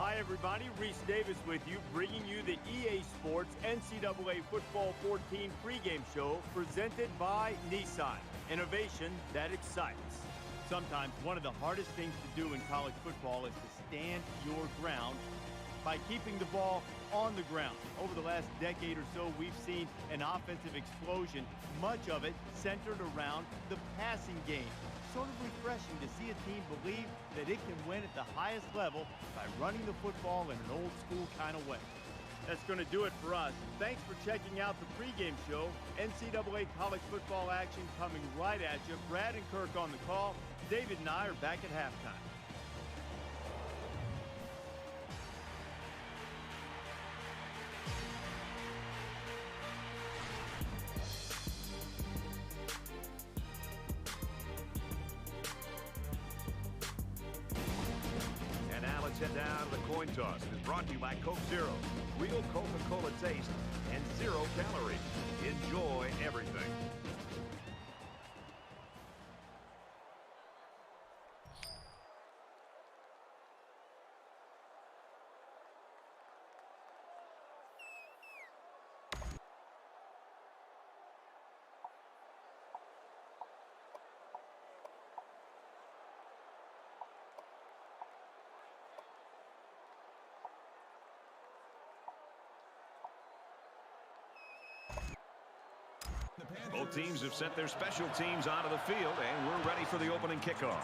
Hi, everybody. Reese Davis with you, bringing you the EA Sports NCAA Football 14 pregame show presented by Nissan. Innovation that excites. Sometimes one of the hardest things to do in college football is to stand your ground by keeping the ball on the ground. Over the last decade or so, we've seen an offensive explosion, much of it centered around the passing game. Sort of refreshing to see a team believe that it can win at the highest level by running the football in an old school kind of way. That's going to do it for us. Thanks for checking out the pregame show. NCAA college football action coming right at you. Brad and Kirk on the call. David and I are back at halftime. And now let's head down to the coin toss. It is brought to you by Coke Zero. Real Coca-Cola taste and 0 calories. Enjoy everything. Both teams have sent their special teams onto the field, and we're ready for the opening kickoff.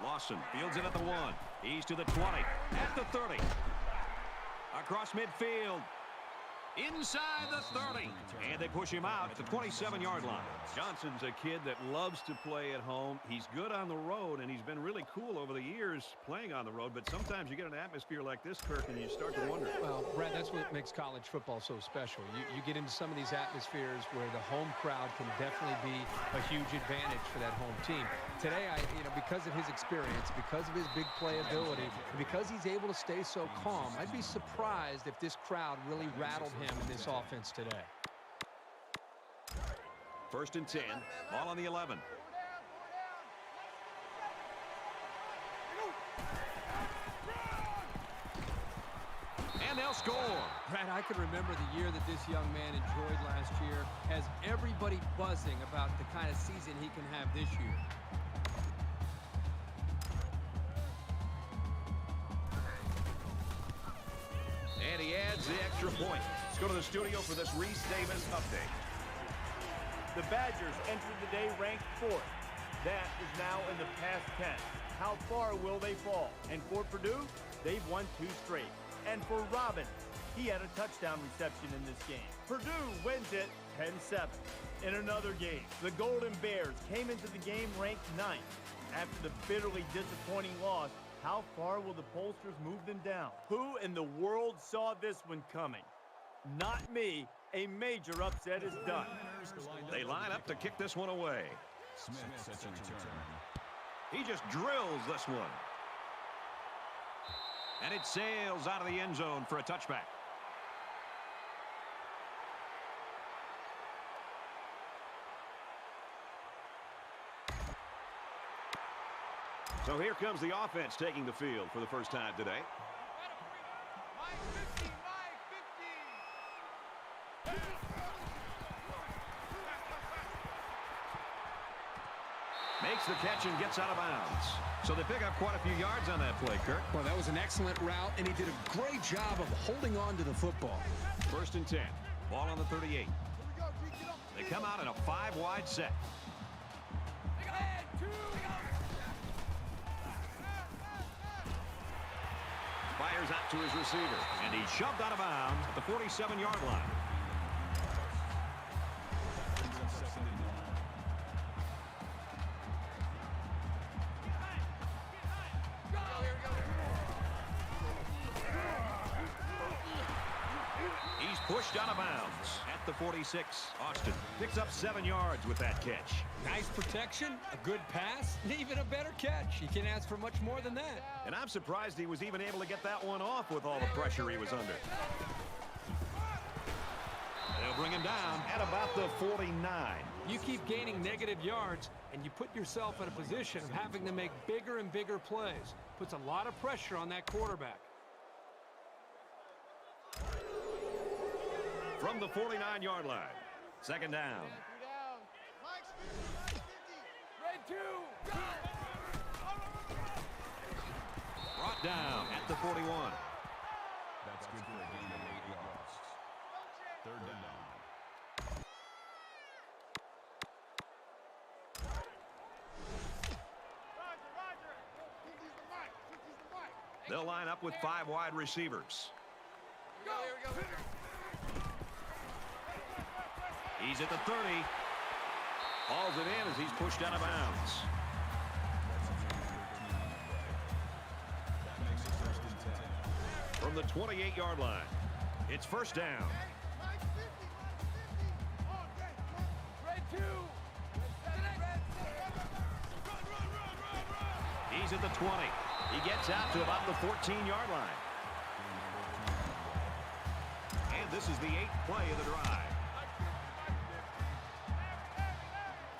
Lawson fields it at the 1. He's to the 20, at the 30. Across midfield. Inside the 30. And they push him out at the 27-yard line. Johnson's a kid that loves to play at home. He's good on the road, and he's been really cool over the years playing on the road. But sometimes you get an atmosphere like this, Kirk, and you start to wonder. Well, Brad, that's what makes college football so special. You get into some of these atmospheres where the home crowd can definitely be a huge advantage for that home team. Today, because of his experience, because of his big playability, and because he's able to stay so calm, I'd be surprised if this crowd really rattled him in this offense today. First and 10, ball on the 11. And they'll score. Brad, I can remember the year that this young man enjoyed last year. Has everybody buzzing about the kind of season he can have this year. And he adds the extra point. Let's go to the studio for this Reese Davis update. The Badgers entered the day ranked 4th. That is now in the past tense. How far will they fall? And for Purdue, they've won 2 straight. And for Robin, he had a touchdown reception in this game. Purdue wins it 10-7. In another game, the Golden Bears came into the game ranked 9th. After the bitterly disappointing loss, how far will the pollsters move them down? Who in the world saw this one coming? Not me. A major upset is done. They line up to kick this one away. Smith sets a return. He just drills this one. And it sails out of the end zone for a touchback. So here comes the offense taking the field for the first time today. Makes the catch and gets out of bounds. So they pick up quite a few yards on that play, Kirk. Well, that was an excellent route, and he did a great job of holding on to the football. First and 10. Ball on the 38. They come out in a 5-wide set. Fires out to his receiver, and he's shoved out of bounds at the 47-yard line. He's pushed out of bounds at the 46. Austin picks up 7 yards with that catch. Nice protection, a good pass, and even a better catch. You can't ask for much more than that. And I'm surprised he was even able to get that one off with all the pressure he was under. They'll bring him down at about the the 49. You keep gaining negative yards, and you put yourself in a position of having to make bigger and bigger plays. Puts a lot of pressure on that quarterback. From the 49-yard line, second down. Red 2, go! Brought down at the 41. That's good for a gain of 8 yards. Third down. They'll line up with 5 wide receivers. Go. He's at the 30. Hauls it in as he's pushed out of bounds. From the 28-yard line, it's first down. Red 2. He's at the 20. He gets out to about the 14-yard line. And this is the 8th play of the drive.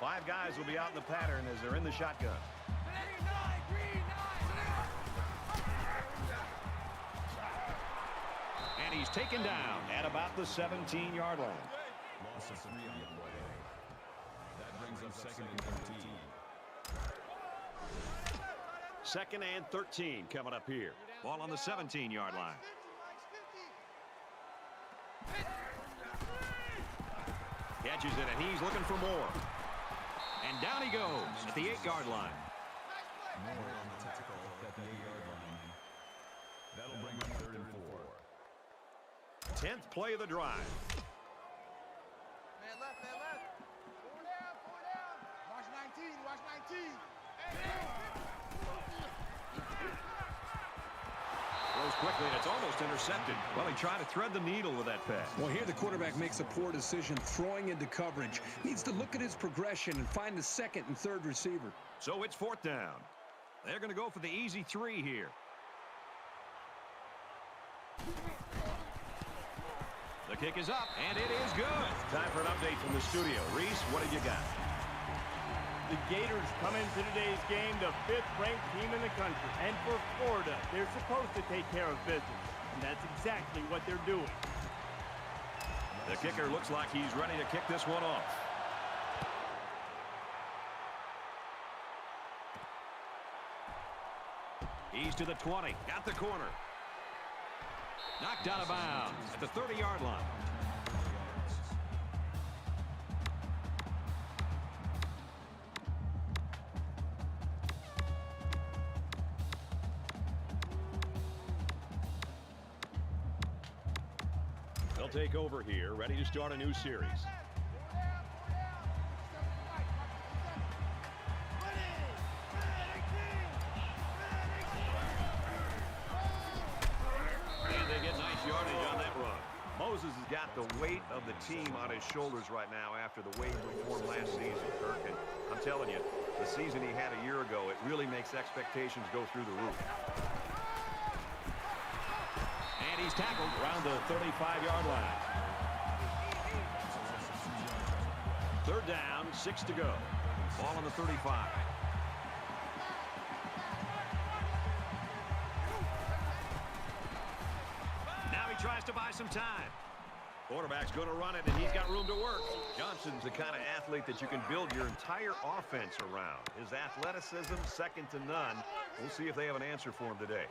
5 guys will be out in the pattern as they're in the shotgun. And he's taken down at about the 17-yard line. Loss of 3 on the play. That brings up second and 13. Second and 13 coming up here. Ball on the 17-yard line. Catches it, and he's looking for more. And down he goes at the 8-yard line. More on the tackle at the 8-yard line. That'll bring up third and 4. 10th play of the drive. Man left. 4 down. Watch 19. Throws quickly, and it's almost intercepted. Well, he tried to thread the needle with that pass. Well, here the quarterback makes a poor decision throwing into coverage. Needs to look at his progression and find the second and third receiver. So it's fourth down. They're going to go for the easy 3 here. The kick is up, and it is good. Time for an update from the studio. Reese, what have you got? The Gators come into today's game the 5th-ranked team in the country. And for Florida, they're supposed to take care of business. And that's exactly what they're doing. The kicker looks like he's ready to kick this one off. He's to the 20. Got the corner. Knocked out of bounds at the 30-yard line. They'll take over here, ready to start a new series. Moses has got the weight of the team on his shoulders right now after the way he performed last season, Kirk. And I'm telling you, the season he had a year ago, it really makes expectations go through the roof. And he's tackled around the 35-yard line. Third down, 6 to go. Ball on the 35. Tries to buy some time. Quarterback's going to run it, and he's got room to work. Johnson's the kind of athlete that you can build your entire offense around. His athleticism, second to none. We'll see if they have an answer for him today.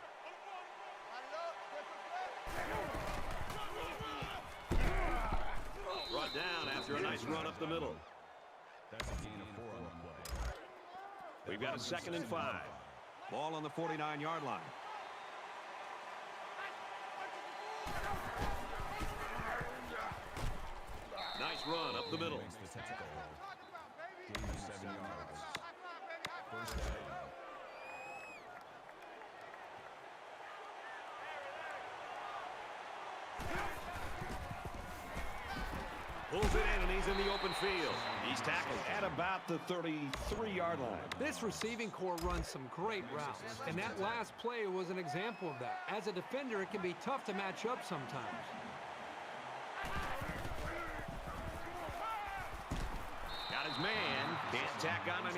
Brought down after a nice run up the middle. That's a gain of 4 on the play. We've got a 2nd and 5. Ball on the 49-yard line. Nice run up the middle. Gain of 7 yards. First down. Pulls it in, and he's in the open field. He's tackled at about the 33-yard line. This receiving core runs some great routes, and that last play was an example of that. As a defender, it can be tough to match up sometimes.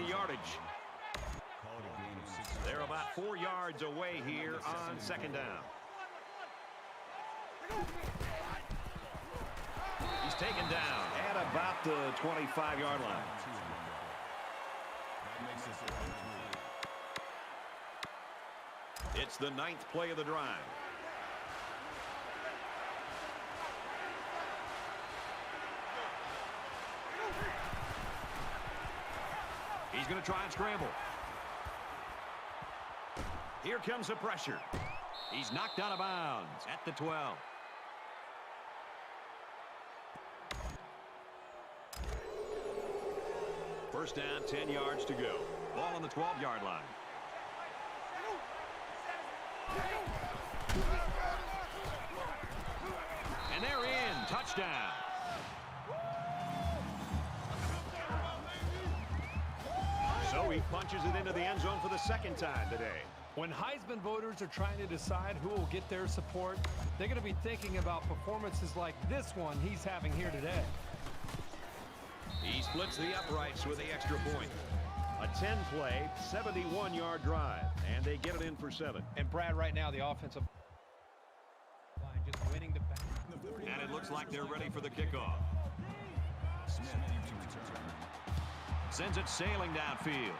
any yardage. They're about 4 yards away here on second down. He's taken down at about the 25-yard line. It's the 9th play of the drive. He's going to try and scramble. Here comes the pressure. He's knocked out of bounds at the 12. First down, 10 yards to go. Ball on the 12-yard line. And they're in. Touchdown. So he punches it into the end zone for the second time today. When Heisman voters are trying to decide who will get their support, they're going to be thinking about performances like this one he's having here today. He splits the uprights with the extra point. A 10-play, 71-yard drive, and they get it in for 7. And Brad, right now, the offensive line just winning the battle. And it looks like they're ready for the kickoff. Sends it sailing downfield.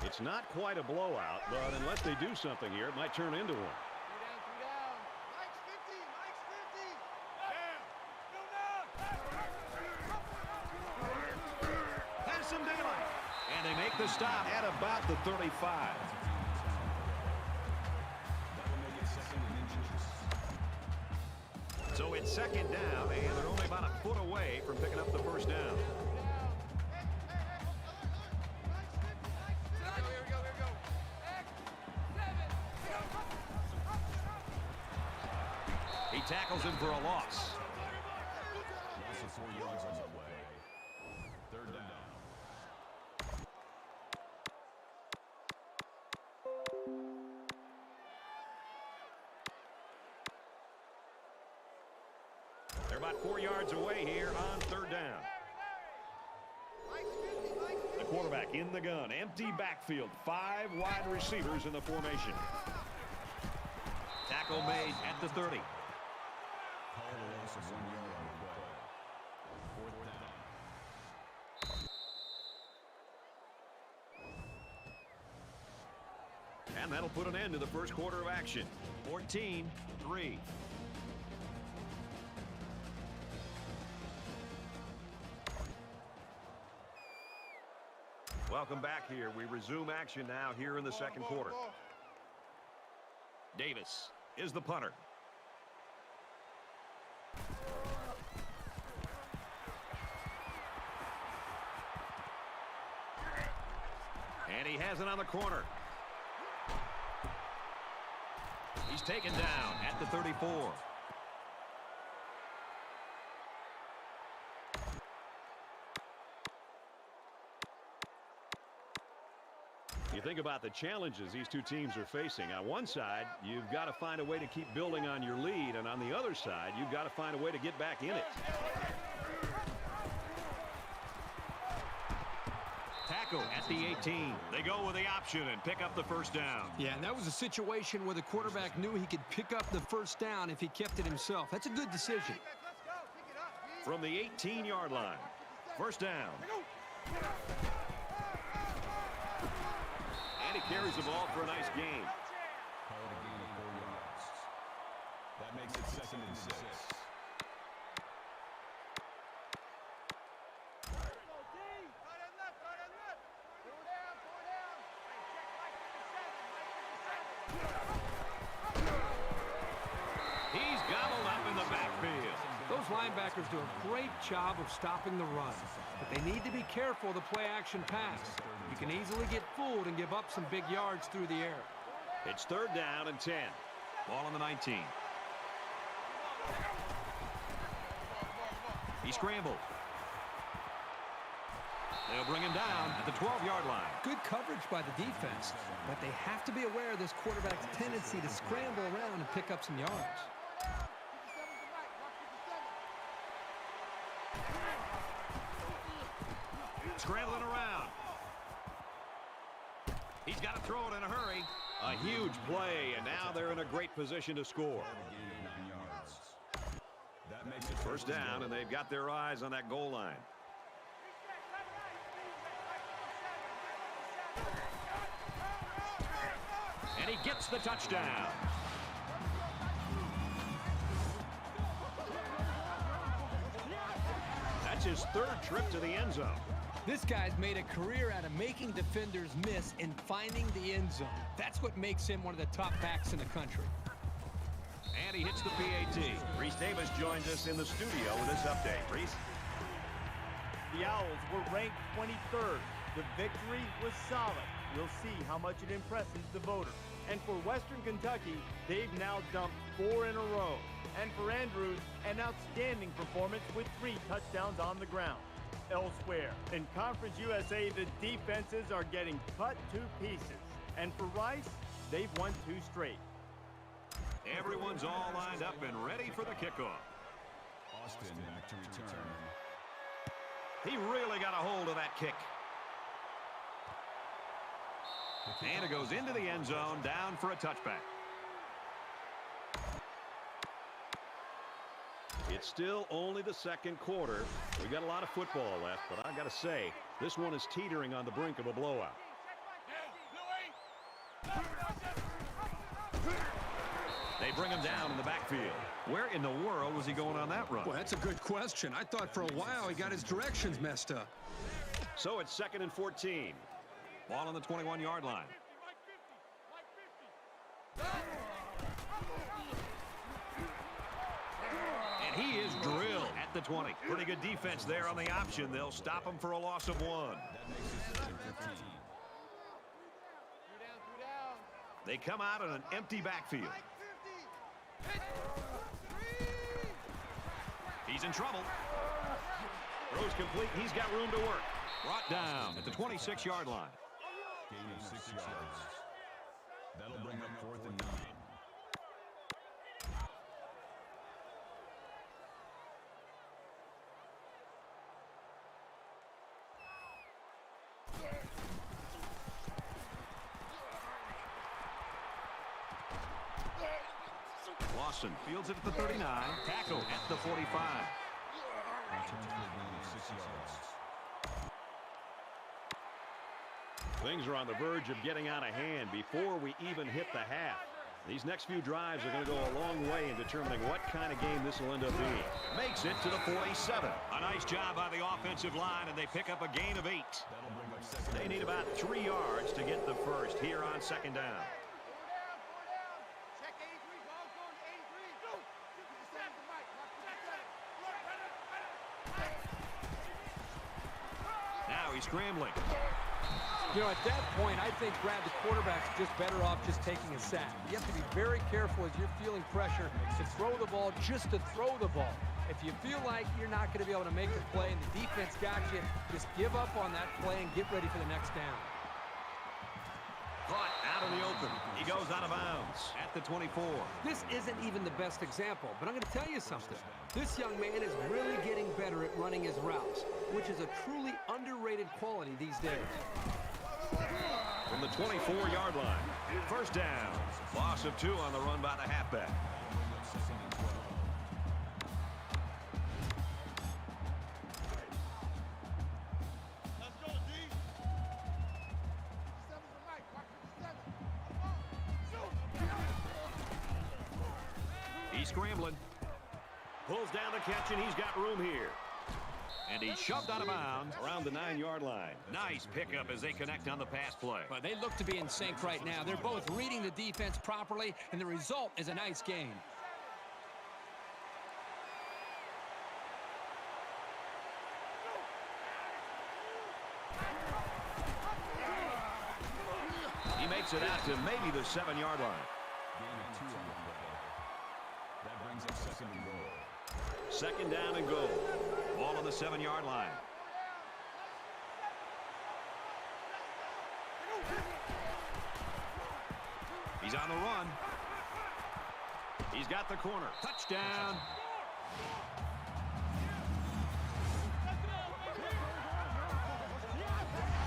It's not quite a blowout, but unless they do something here, it might turn into one. Mike's 50, Mike's 50. Has some daylight. And they make the stop at about the 35. So it's second down, and they're only about a foot away from picking up the first down. He tackles him for a loss. Loss of 4 yards on the play. Third down. They're about 4 yards away here on third down. The quarterback in the gun. Empty backfield. 5 wide receivers in the formation. Tackle made at the 30. Call it a loss of 1 yard on the play. Fourth down. And that'll put an end to the first quarter of action. 14-3. Welcome back here. We resume action now here in the second quarter. Davis is the punter. And he has it on the corner. He's taken down at the 34. You think about the challenges these two teams are facing. On one side, you've got to find a way to keep building on your lead, and on the other side, you've got to find a way to get back in it. Tackle at the 18. They go with the option and pick up the first down. Yeah, and that was a situation where the quarterback knew he could pick up the first down if he kept it himself. That's a good decision. From the 18-yard line. First down. And he carries the ball for a nice gain. Call it a gain of 4 yards. That makes it 2nd and 6. He's gobbled up in the backfield. Those linebackers do a great job of stopping the run, but they need to be careful of the play-action pass. You can easily get fooled and give up some big yards through the air. It's third down and 10. Ball on the 19. He scrambled. They'll bring him down at the 12-yard line. Good coverage by the defense, but they have to be aware of this quarterback's tendency to scramble around and pick up some yards. Scrambling around. He's got to throw it in a hurry. A huge play, and now they're in a great position to score. That makes it First down, and they've got their eyes on that goal line. And he gets the touchdown. That's his third trip to the end zone. This guy's made a career out of making defenders miss and finding the end zone. That's what makes him one of the top backs in the country. And he hits the PAT. Reese Davis joins us in the studio with this update. Reese? The Owls were ranked 23rd. The victory was solid. We'll see how much it impresses the voters. And for Western Kentucky, they've now dumped 4 in a row. And for Andrews, an outstanding performance with 3 touchdowns on the ground. Elsewhere, in Conference USA, the defenses are getting cut to pieces. And for Rice, they've won 2 straight. Everyone's all lined up and ready for the kickoff. Austin back to return. He really got a hold of that kick. And it goes into the end zone, down for a touchback. It's still only the second quarter. We got a lot of football left, but I got to say, this one is teetering on the brink of a blowout. They bring him down in the backfield. Where in the world was he going on that run? Well, that's a good question. I thought for a while he got his directions messed up. So it's 2nd and 14. Ball on the 21-yard line. And he is drilled at the 20. Pretty good defense there on the option. They'll stop him for a loss of 1. That makes it 2nd and 15. They come out in an empty backfield. He's in trouble. Throws complete. He's got room to work. Brought down at the 26-yard line. Gain of 6 yards. That'll bring up 4th and 9. Lawson fields it at the 39. Tackle at the 45. Return for a gain of 6 yards. Things are on the verge of getting out of hand before we even hit the half. These next few drives are going to go a long way in determining what kind of game this will end up being. Makes it to the 47. A nice job by the offensive line, and they pick up a gain of 8. That'll bring up 2nd. They need about 3 yards to get the first here on 2nd down. Check 83, ball going to 83. Go! The mic. Now he's scrambling. You know, at that point, I think, Brad, the quarterback's just better off just taking a sack. You have to be very careful as you're feeling pressure to throw the ball just to throw the ball. If you feel like you're not going to be able to make the play and the defense got you, just give up on that play and get ready for the next down. Caught out in the open. He goes out of bounds at the 24. This isn't even the best example, but I'm going to tell you something. This young man is really getting better at running his routes, which is a truly underrated quality these days. From the 24-yard line. First down. Loss of 2 on the run by the halfback. Let's go, D. 7's the mic. Watch 57. He's scrambling. Pulls down the catch, and he's got room here. And he's shoved out of bounds around the 9-yard line. Nice pickup as they connect on the pass play. But they look to be in sync right now. They're both reading the defense properly, and the result is a nice game. He makes it out to maybe the 7-yard line. Gain of 2 on the play. That brings up 2nd and goal. 2nd down and goal. Ball on the 7-yard line. He's on the run. He's got the corner. Touchdown.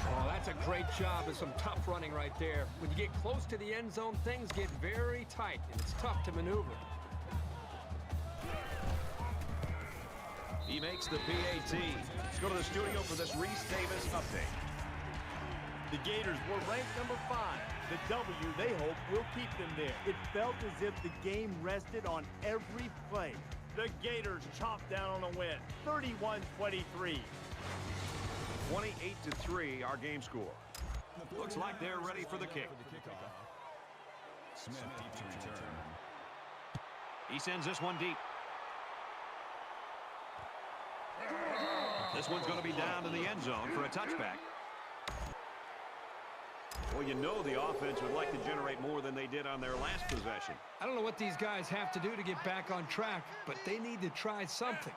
Oh, that's a great job of some tough running right there. When you get close to the end zone, things get very tight, and it's tough to maneuver. He makes the PAT. Let's go to the studio for this Reese Davis update. The Gators were ranked number 5. The W, they hope, will keep them there. It felt as if the game rested on every play. The Gators chomped down on a win, 31-23. 28-3, our game score. Looks like they're ready for the kick. Smith deep to return. He sends this one deep. This one's going to be down to the end zone for a touchback. Well, you know the offense would like to generate more than they did on their last possession. I don't know what these guys have to do to get back on track, but they need to try something.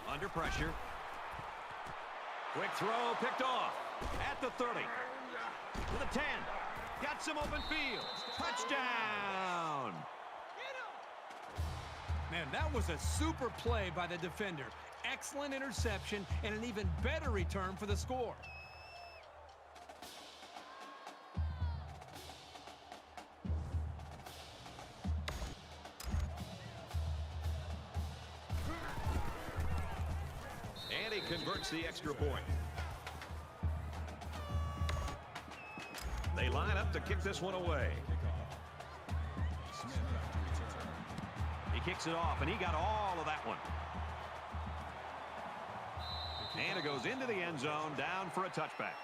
Under pressure. Quick throw, picked off. At the 30. To the 10. Got some open field. Touchdown. Man, that was a super play by the defender. Excellent interception and an even better return for the score. And he converts the extra point. They line up to kick this one away. He kicks it off, and he got all of that one. And it goes into the end zone, down for a touchback.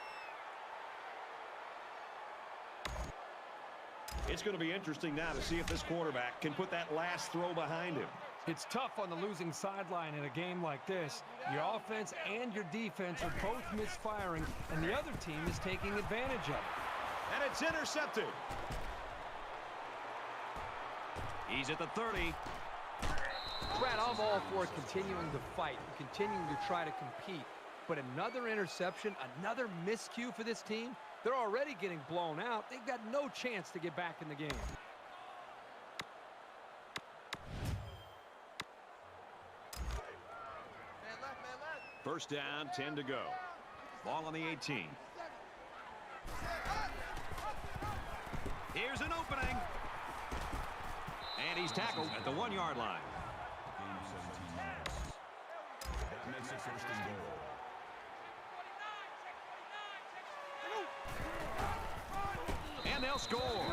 It's going to be interesting now to see if this quarterback can put that last throw behind him. It's tough on the losing sideline in a game like this. Your offense and your defense are both misfiring, and the other team is taking advantage of it. And it's intercepted. He's at the 30. Brad, I'm all for continuing to fight, continuing to try to compete. But another interception, another miscue for this team, they're already getting blown out. They've got no chance to get back in the game. First down, 10 to go. Ball on the 18. Here's an opening. And he's tackled at the 1-yard line. Game 17 yards. That makes it first and goal. And they'll score.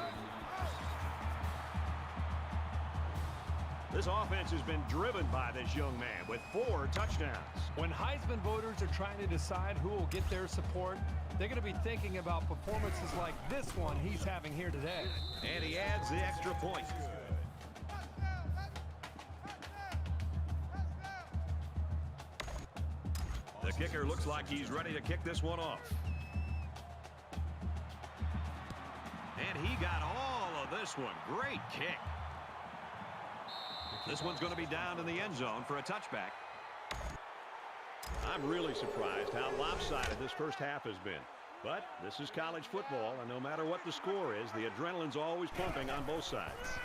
This offense has been driven by this young man with 4 touchdowns. When Heisman voters are trying to decide who will get their support, they're going to be thinking about performances like this one he's having here today. And he adds the extra point. The kicker looks like he's ready to kick this one off. And he got all of this one. Great kick. This one's going to be down in the end zone for a touchback. I'm really surprised how lopsided this first half has been. But this is college football, and no matter what the score is, the adrenaline's always pumping on both sides.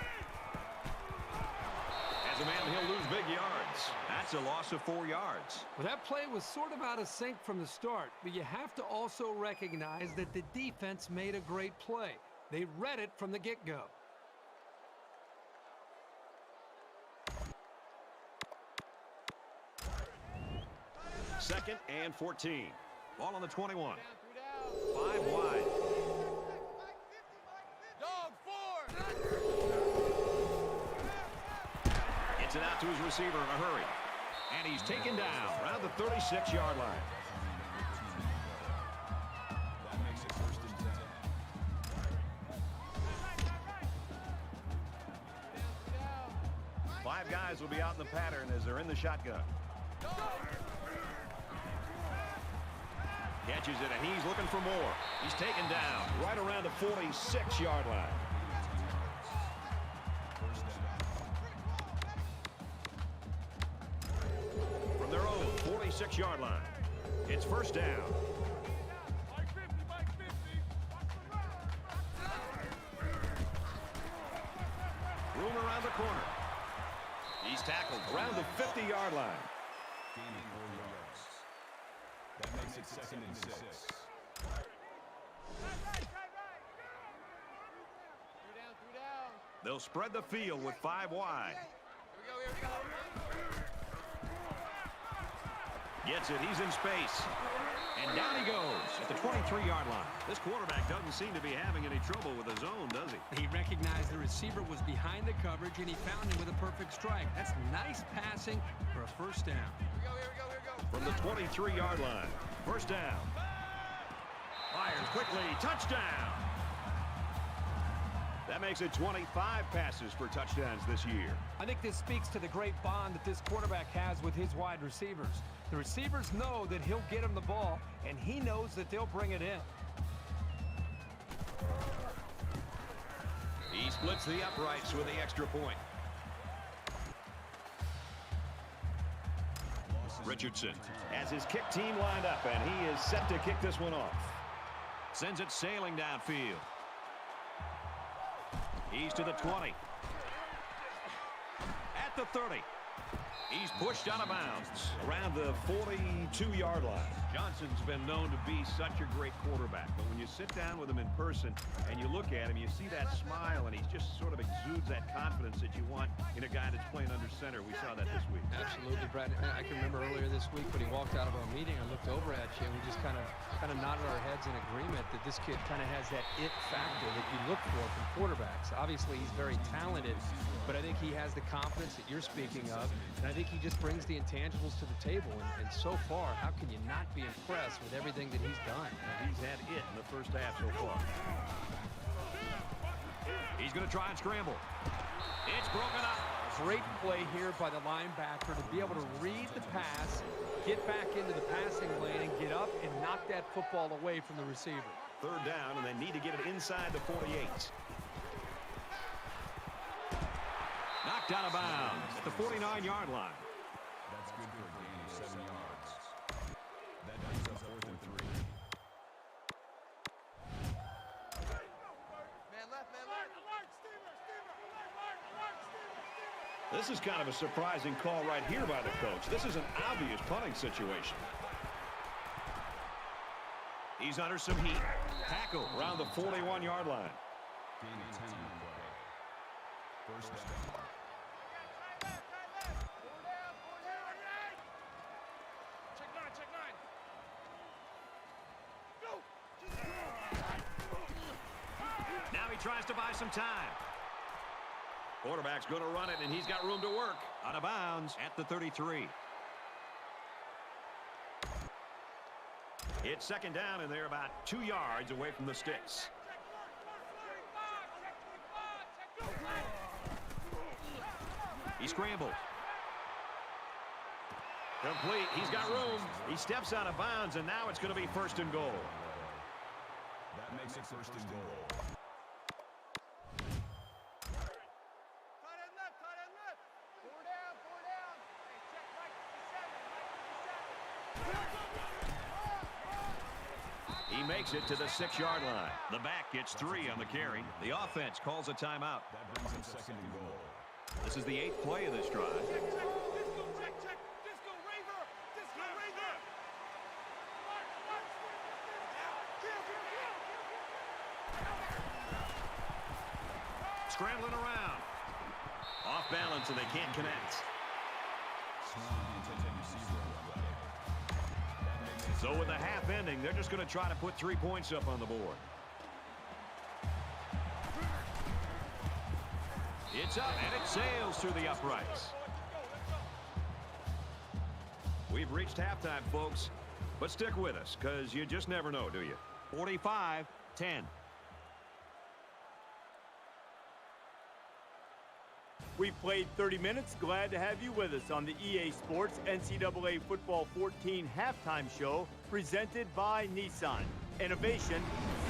As a man, he'll lose big yards. That's a loss of 4 yards. Well, that play was sort of out of sync from the start, but you have to also recognize that the defense made a great play. They read it from the get-go. Second and 14. Ball on the 21. 5 wide. Dog 4. Gets it out to his receiver in a hurry. And he's taken down around the 36-yard line. That makes it first and 10. 5 guys will be out in the pattern as they're in the shotgun. Catches it, and he's looking for more. He's taken down right around the 46-yard line. From their own 46-yard 6-yard line. It's first down. Room around the corner. He's tackled around the 50-yard line. Gaining 4 yards. That makes it 2nd and 6. They'll spread the field with 5 wide. Here we go. Gets it. He's in space. And down he goes at the 23-yard line. This quarterback doesn't seem to be having any trouble with his own, does he? He recognized the receiver was behind the coverage, and he found him with a perfect strike. That's nice passing for a first down. Here we go. From the 23-yard line. First down. Fires quickly. Touchdown. That makes it 25 passes for touchdowns this year. I think this speaks to the great bond that this quarterback has with his wide receivers. The receivers know that he'll get him the ball, and he knows that they'll bring it in. He splits the uprights with the extra point. Richardson has his kick team lined up, and he is set to kick this one off. Sends it sailing downfield. He's to the 20. At the 30. He's pushed out of bounds around the 42-yard line. Johnson's been known to be such a great quarterback, but when you sit down with him in person and you look at him, you see that smile, and he just sort of exudes that confidence that you want in a guy that's playing under center. We saw that this week. Absolutely, Brad. I can remember earlier this week when he walked out of our meeting, I looked over at you, and we just kind of nodded our heads in agreement that this kid kind of has that it factor that you look for from quarterbacks. Obviously, he's very talented, but I think he has the confidence that you're speaking of, and I think he just brings the intangibles to the table. And so far, how can you not be impressed with everything that he's done? He's had it in the first half so far. He's going to try and scramble. It's broken up. Great play here by the linebacker to be able to read the pass, get back into the passing lane, and get up and knock that football away from the receiver. Third down, and they need to get it inside the 48. Knocked out of bounds at the 49-yard line. That's good for a gain of 7 yards. That brings up 4th and 3. Man left. This is kind of a surprising call right here by the coach. This is an obvious punting situation. He's under some heat. Tackle around the 41-yard line. Gain of 10 on the play. First down. Check nine. Now he tries to buy some time. Quarterback's going to run it, and he's got room to work. Out of bounds at the 33. It's second down, and they're about 2 yards away from the sticks. He scrambled. Complete. He's got room. He steps out of bounds, and now it's going to be 1st and goal. That makes it 1st and goal. Tight end left. 4 down. Hey, check Mike 57. He makes it to the 6-yard line. The back gets 3 on the carry. The offense calls a timeout. That brings up 2nd and goal. This is the 8th play of this drive. Check. Disco Raver. Scrambling around. Off balance, and they can't connect. So with the half ending, they're just going to try to put 3 points up on the board. It's up, and it sails through the uprights. We've reached halftime, folks, but stick with us, because you just never know, do you? 45-10. We've played 30 minutes. Glad to have you with us on the EA Sports NCAA Football 14 halftime show presented by Nissan. Innovation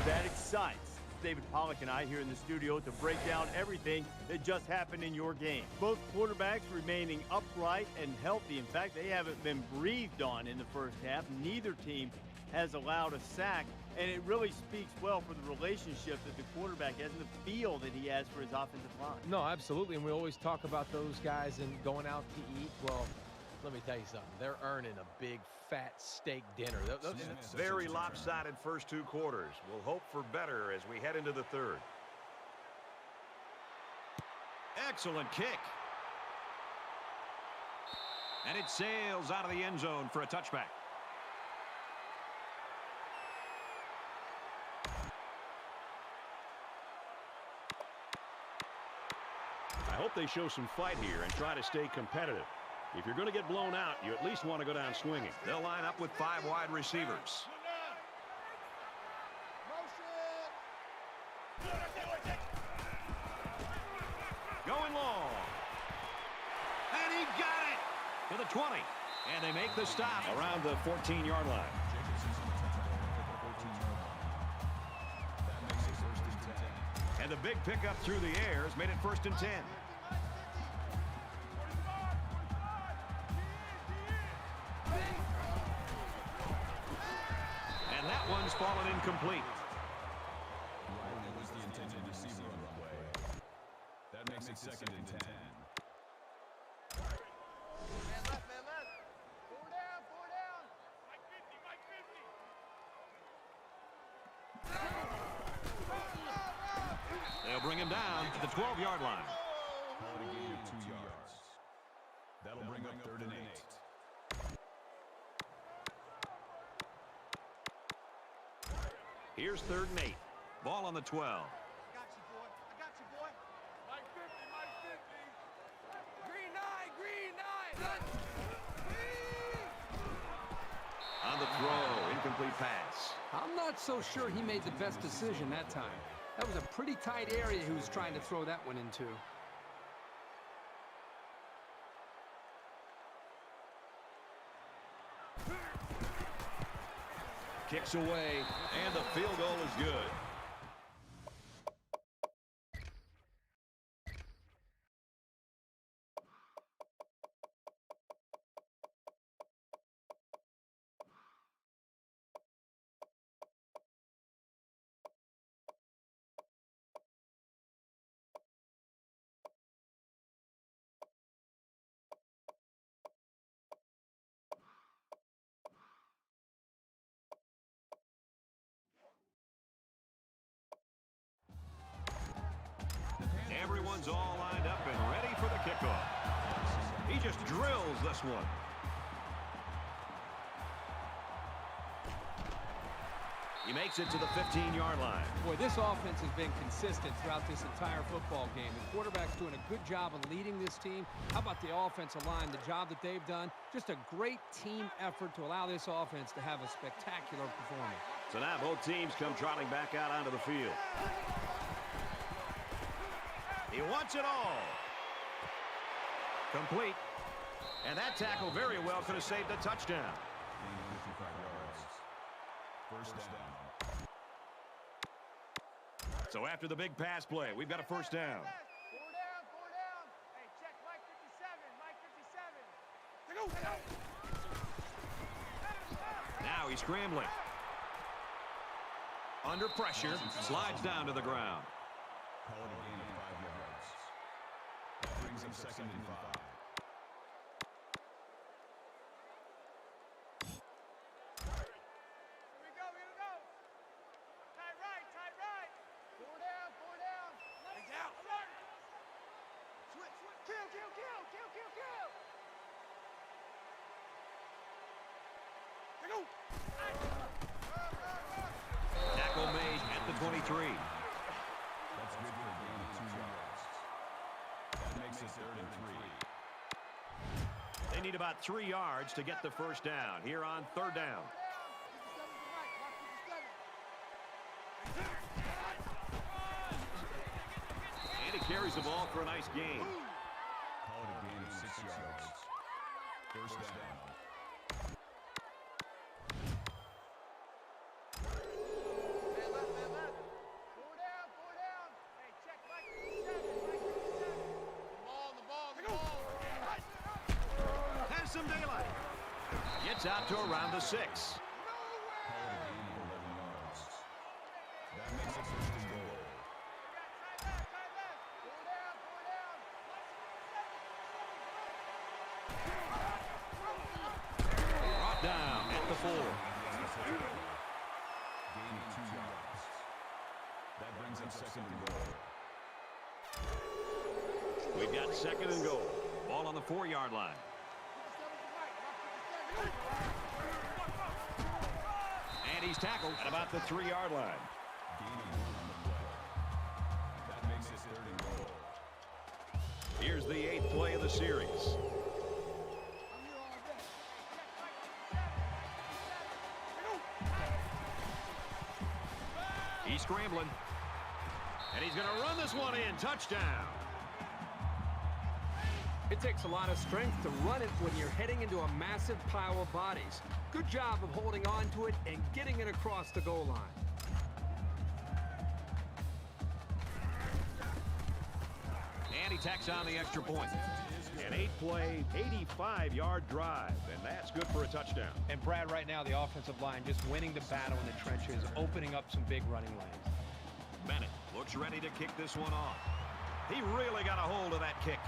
that excites. David Pollack and I here in the studio to break down everything that just happened in your game. Both quarterbacks remaining upright and healthy. In fact, they haven't been breathed on in the first half. Neither team has allowed a sack, and it really speaks well for the relationship that the quarterback has and the feel that he has for his offensive line. No, absolutely, and we always talk about those guys and going out to eat. Well, let me tell you something. They're earning a big, fat steak dinner. Very lopsided first two quarters. We'll hope for better as we head into the third. Excellent kick. And it sails out of the end zone for a touchback. I hope they show some fight here and try to stay competitive. If you're going to get blown out, you at least want to go down swinging. They'll line up with 5 wide receivers. Going long. And he got it to the 20. And they make the stop around the 14-yard line. And the big pickup through the air has made it 1st and 10. And that one's fallen incomplete. It was the intended receiver on the play. That makes it 2nd and 10. Man left, man left. Four down. Mike 50, Mike 50. They'll bring him down to the 12-yard line. Call it a gain of 2 yards. That'll bring up 3rd and 8. Here's 3rd and 8. Ball on the 12. I got you, boy. Mike 50, Mike 50. Green 9. On the throw, incomplete pass. I'm not so sure he made the best decision that time. That was a pretty tight area he was trying to throw that one into. Kicks away, and the field goal is good. Everyone's all lined up and ready for the kickoff. He just drills this one. He makes it to the 15-yard line. Boy, this offense has been consistent throughout this entire football game. The quarterback's doing a good job of leading this team. How about the offensive line, the job that they've done? Just a great team effort to allow this offense to have a spectacular performance. So now both teams come trotting back out onto the field. He wants it all. Complete. And that tackle very well could have saved a touchdown. Gain 55 yards. 1st down. So after the big pass play, we've got a 1st down. 4 down. Hey, check Mike 57. Now he's scrambling. Under pressure, slides down to the ground. Call it a gain of 5 yards. That brings up 2nd and 5. Here we go. Tight right. 4 down. Lay down. Switch. Kill. Go. Tackle made at the 23. That's good for a gain of 2 yards. That makes it 3rd and 3. They need about 3 yards to get the 1st down here on 3rd down. And he carries the ball for a nice gain. Call it a gain of 6 yards. 1st down. Man left. 4 down. gets out to around the 6. Call it a gain of 11 yards. That makes it first and goal. Brought down at the 4. Gain of 2 yards. That brings up second and goal. We've got second and goal. Ball on the 4-yard line. And he's tackled at about the 3-yard line. Gain of 1 on the play. That makes it third and goal. Here's the 8th play of the series. He's scrambling. And he's going to run this one in. Touchdown. It takes a lot of strength to run it when you're heading into a massive pile of bodies. Good job of holding on to it and getting it across the goal line. And he tacks on the extra point. An 8-play, 85-yard drive, and that's good for a touchdown. And Brad, right now, the offensive line just winning the battle in the trenches, opening up some big running lanes. Bennett looks ready to kick this one off. He really got a hold of that kick.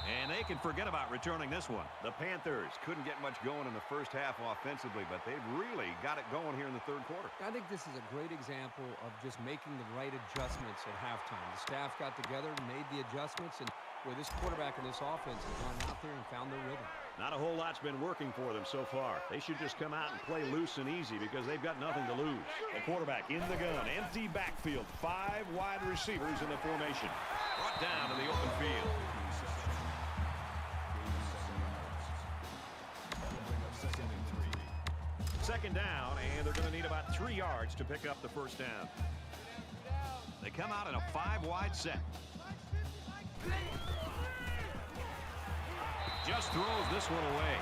And they can forget about returning this one. The Panthers couldn't get much going in the first half offensively, but they've really got it going here in the third quarter. I think this is a great example of just making the right adjustments at halftime. The staff got together, made the adjustments, and where this quarterback and this offense has gone out there and found their rhythm. Not a whole lot's been working for them so far. They should just come out and play loose and easy because they've got nothing to lose. The quarterback in the gun, empty backfield, 5 wide receivers in the formation. Brought down to the open field. Second down, and they're going to need about 3 yards to pick up the first down. They come out in a 5-wide set. Just throws this one away.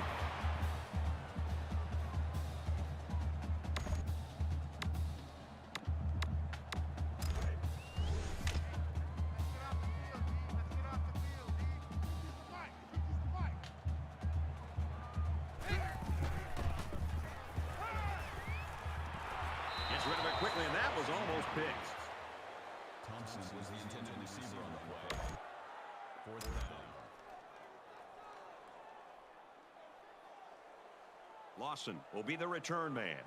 Gets rid of it quickly, and that was almost picked. Thompson was the intended receiver on the play. Fourth down. Lawson will be the return man.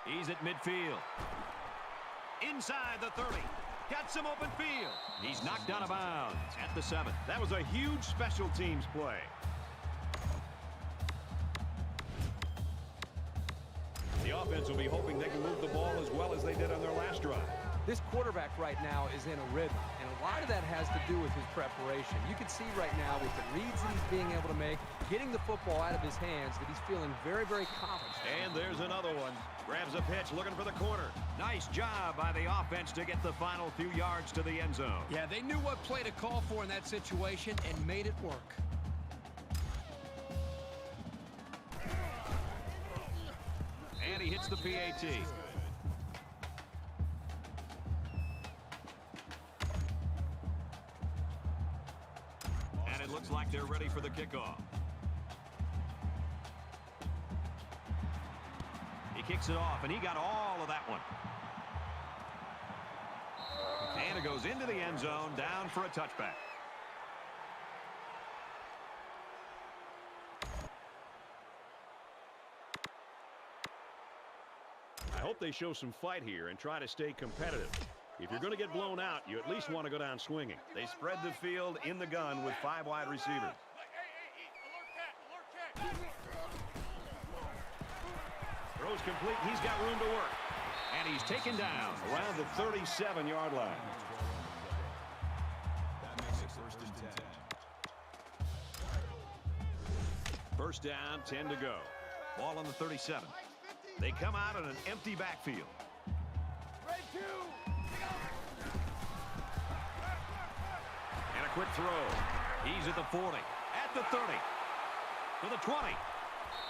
He's at midfield. Inside the 30. Got some open field. He's knocked out of bounds at the 7. That was a huge special teams play. The offense will be hoping they can move the ball as well as they did on their last drive. This quarterback right now is in a rhythm, and a lot of that has to do with his preparation. You can see right now with the reads that he's being able to make, getting the football out of his hands, that he's feeling very, very confident. And there's another one. Grabs a pitch, looking for the corner. Nice job by the offense to get the final few yards to the end zone. Yeah, they knew what play to call for in that situation and made it work. And he hits the PAT. And it looks like they're ready for the kickoff. He kicks it off, and he got all of that one. And it goes into the end zone, down for a touchback. I hope they show some fight here and try to stay competitive. If you're going to get blown out, you at least want to go down swinging. They spread the field in the gun with 5 wide receivers. Throws complete. He's got room to work. And he's taken down Around the 37-yard line. That makes it first and 10. First down, 10 to go. Ball on the 37. They come out in an empty backfield. And a quick throw. He's at the 40, at the 30, to the 20.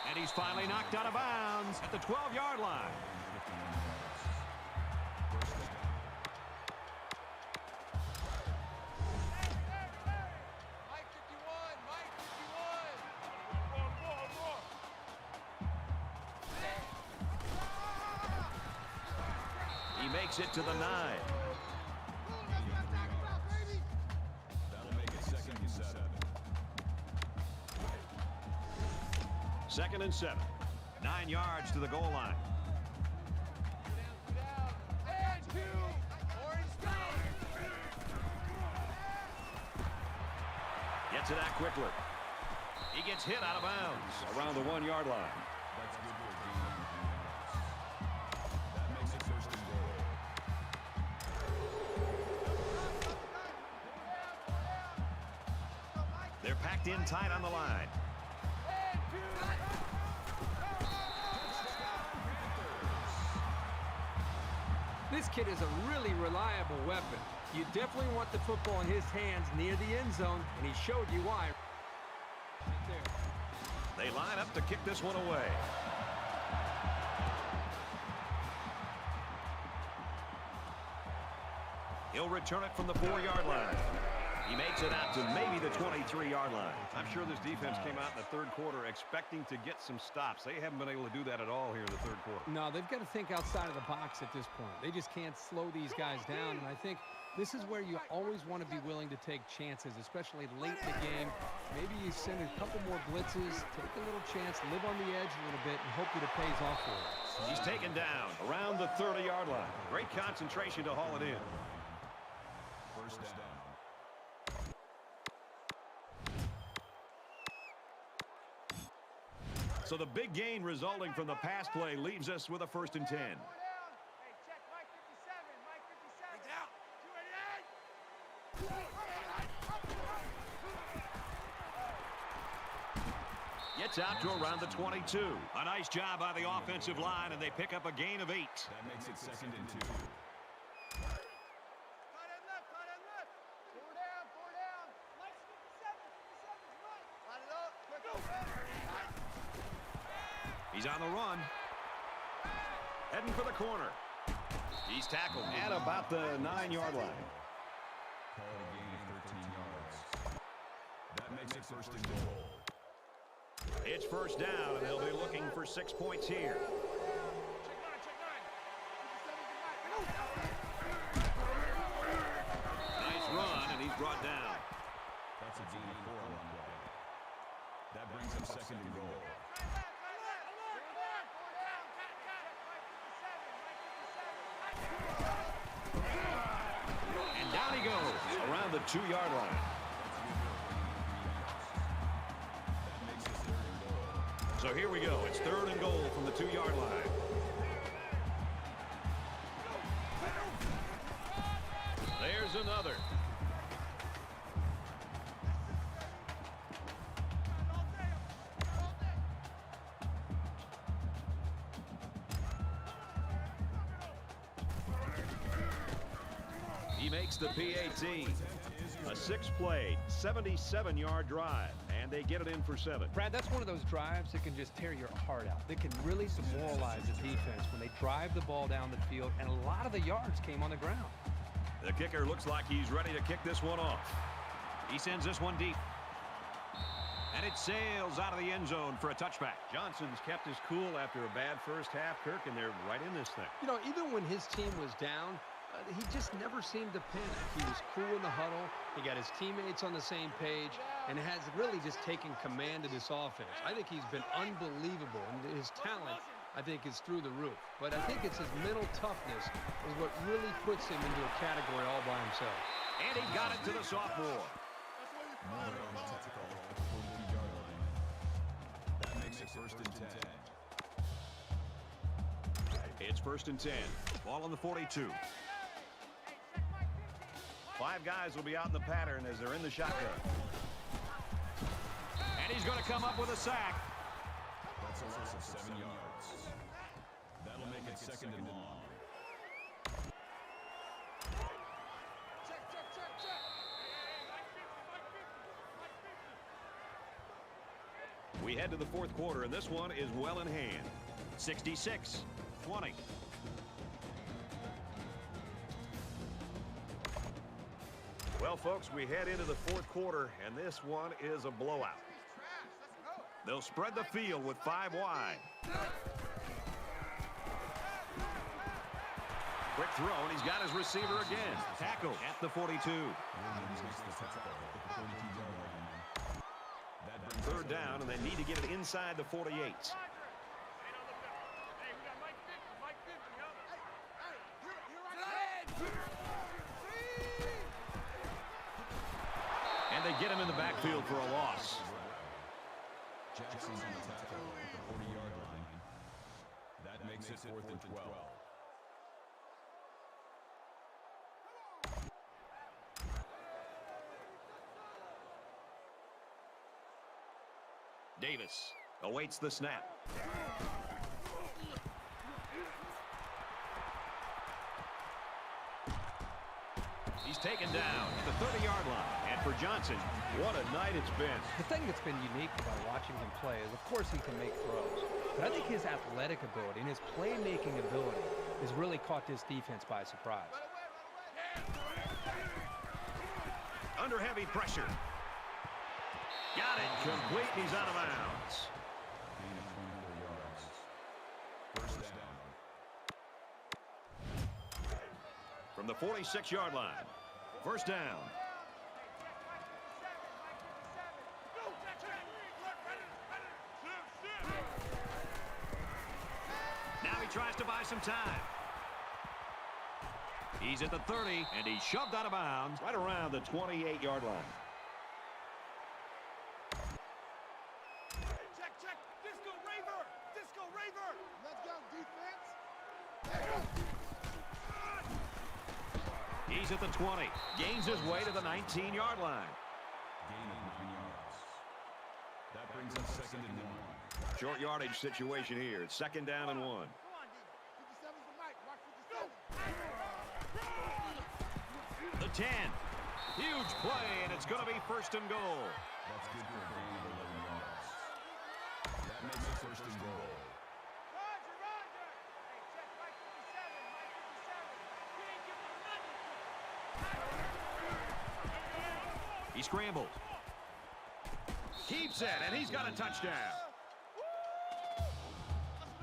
And he's finally knocked out of bounds at the 12-yard line. makes it to the 9. That'll make it 2nd and 7. 2nd and 7. 9 yards to the goal line. Gets it out quickly. He gets hit out of bounds around the 1-yard line. That's good for a gain on 3 yards. That makes it 1st and goal. They're packed in tight on the line. This kid is a really reliable weapon. You definitely want the football in his hands near the end zone, and he showed you why. Right there. They line up to kick this one away. He'll return it from the 4-yard line. He makes it out to maybe the 23-yard line. I'm sure this defense came out in the 3rd quarter expecting to get some stops. They haven't been able to do that at all here in the 3rd quarter. No, they've got to think outside of the box at this point. They just can't slow these guys down, and I think this is where you always want to be willing to take chances, especially late in the game. Maybe you send a couple more blitzes, take a little chance, live on the edge a little bit, and hope that it pays off for you. He's taken down around the 30-yard line. Great concentration to haul it in. 1st down. So the big gain resulting from the pass play leaves us with a 1st and 10. Hey, check Mike 57. Mike 57. Gets out to around the 22. A nice job by the offensive line, and they pick up a gain of 8. That makes it 2nd and 2. Tight end left, tight end left. 4 down. Mike's 57. 57's right. Line it up. Quick open. He's on the run. Heading for the corner. He's tackled at about the 9-yard line. Call it a gain of 13 yards. That makes it 1st and goal. It's 1st down, and they'll be looking for 6 points here. Check 9. 57's Nice run, and he's brought down. That's a gain of 4 on the play. That brings up 2nd and goal. And down he goes around the 2-yard line. So here we go. It's 3rd and goal from the 2-yard line. There's another. He makes the PAT. A 6-play, 77-yard drive, and they get it in for 7. Brad, that's one of those drives that can just tear your heart out. That can really demoralize the defense when they drive the ball down the field, and a lot of the yards came on the ground. The kicker looks like he's ready to kick this one off. He sends this one deep. And it sails out of the end zone for a touchback. Johnson's kept his cool after a bad first half, Kirk, and they're right in this thing. You know, even when his team was down, he just never seemed to panic. He was cool in the huddle. He got his teammates on the same page and has really just taken command of this offense. I think he's been unbelievable, and his talent, I think, is through the roof. But I think it's his mental toughness is what really puts him into a category all by himself. And he got it to the sophomore. Miller on the tactical at the 42-yard line. That makes it 1st and 10. It's 1st and 10. Ball on the 42. 5 guys will be out in the pattern as they're in the shotgun. And he's going to come up with a sack. That's a loss of 7 yards. That'll make it 2nd and long. We head to the 4th quarter, and this one is well in hand. 66-20. Well, folks, we head into the 4th quarter, and this one is a blowout. They'll spread the field with 5 wide. Quick throw, and he's got his receiver again. Tackle at the 42. Third down, and they need to get it inside the 48. And they get him in the backfield for a loss. Jackson's on the tackle at the 40-yard line. That makes it 4th and 12. Davis awaits the snap. He's taken down at the 30-yard line. And for Johnson, what a night it's been. The thing that's been unique about watching him play is, of course, he can make throws. But I think his athletic ability and his playmaking ability has really caught this defense by surprise. Under heavy pressure. Got it. Complete. He's out of bounds. First down. From the 46-yard line. First down. Now he tries to buy some time. He's at the 30, and he's shoved out of bounds. Right around the 28-yard line. Check. Disco Raver. Let's go, defense. He's at the 20. Gains his way to the 19-yard line. Gain of 9 yards. That brings up 2nd and 1. Short yardage situation here. It's 2nd down and 1. Come on, D. 57's the mic. Mark 57. The 10. Huge play, and it's going to be 1st and goal. That's good for a gain of 11 yards. That makes it 1st and goal. Roger. Hey, check Mike 57. You ain't giving him nothing. He scrambles. Keeps it, and he's got a touchdown.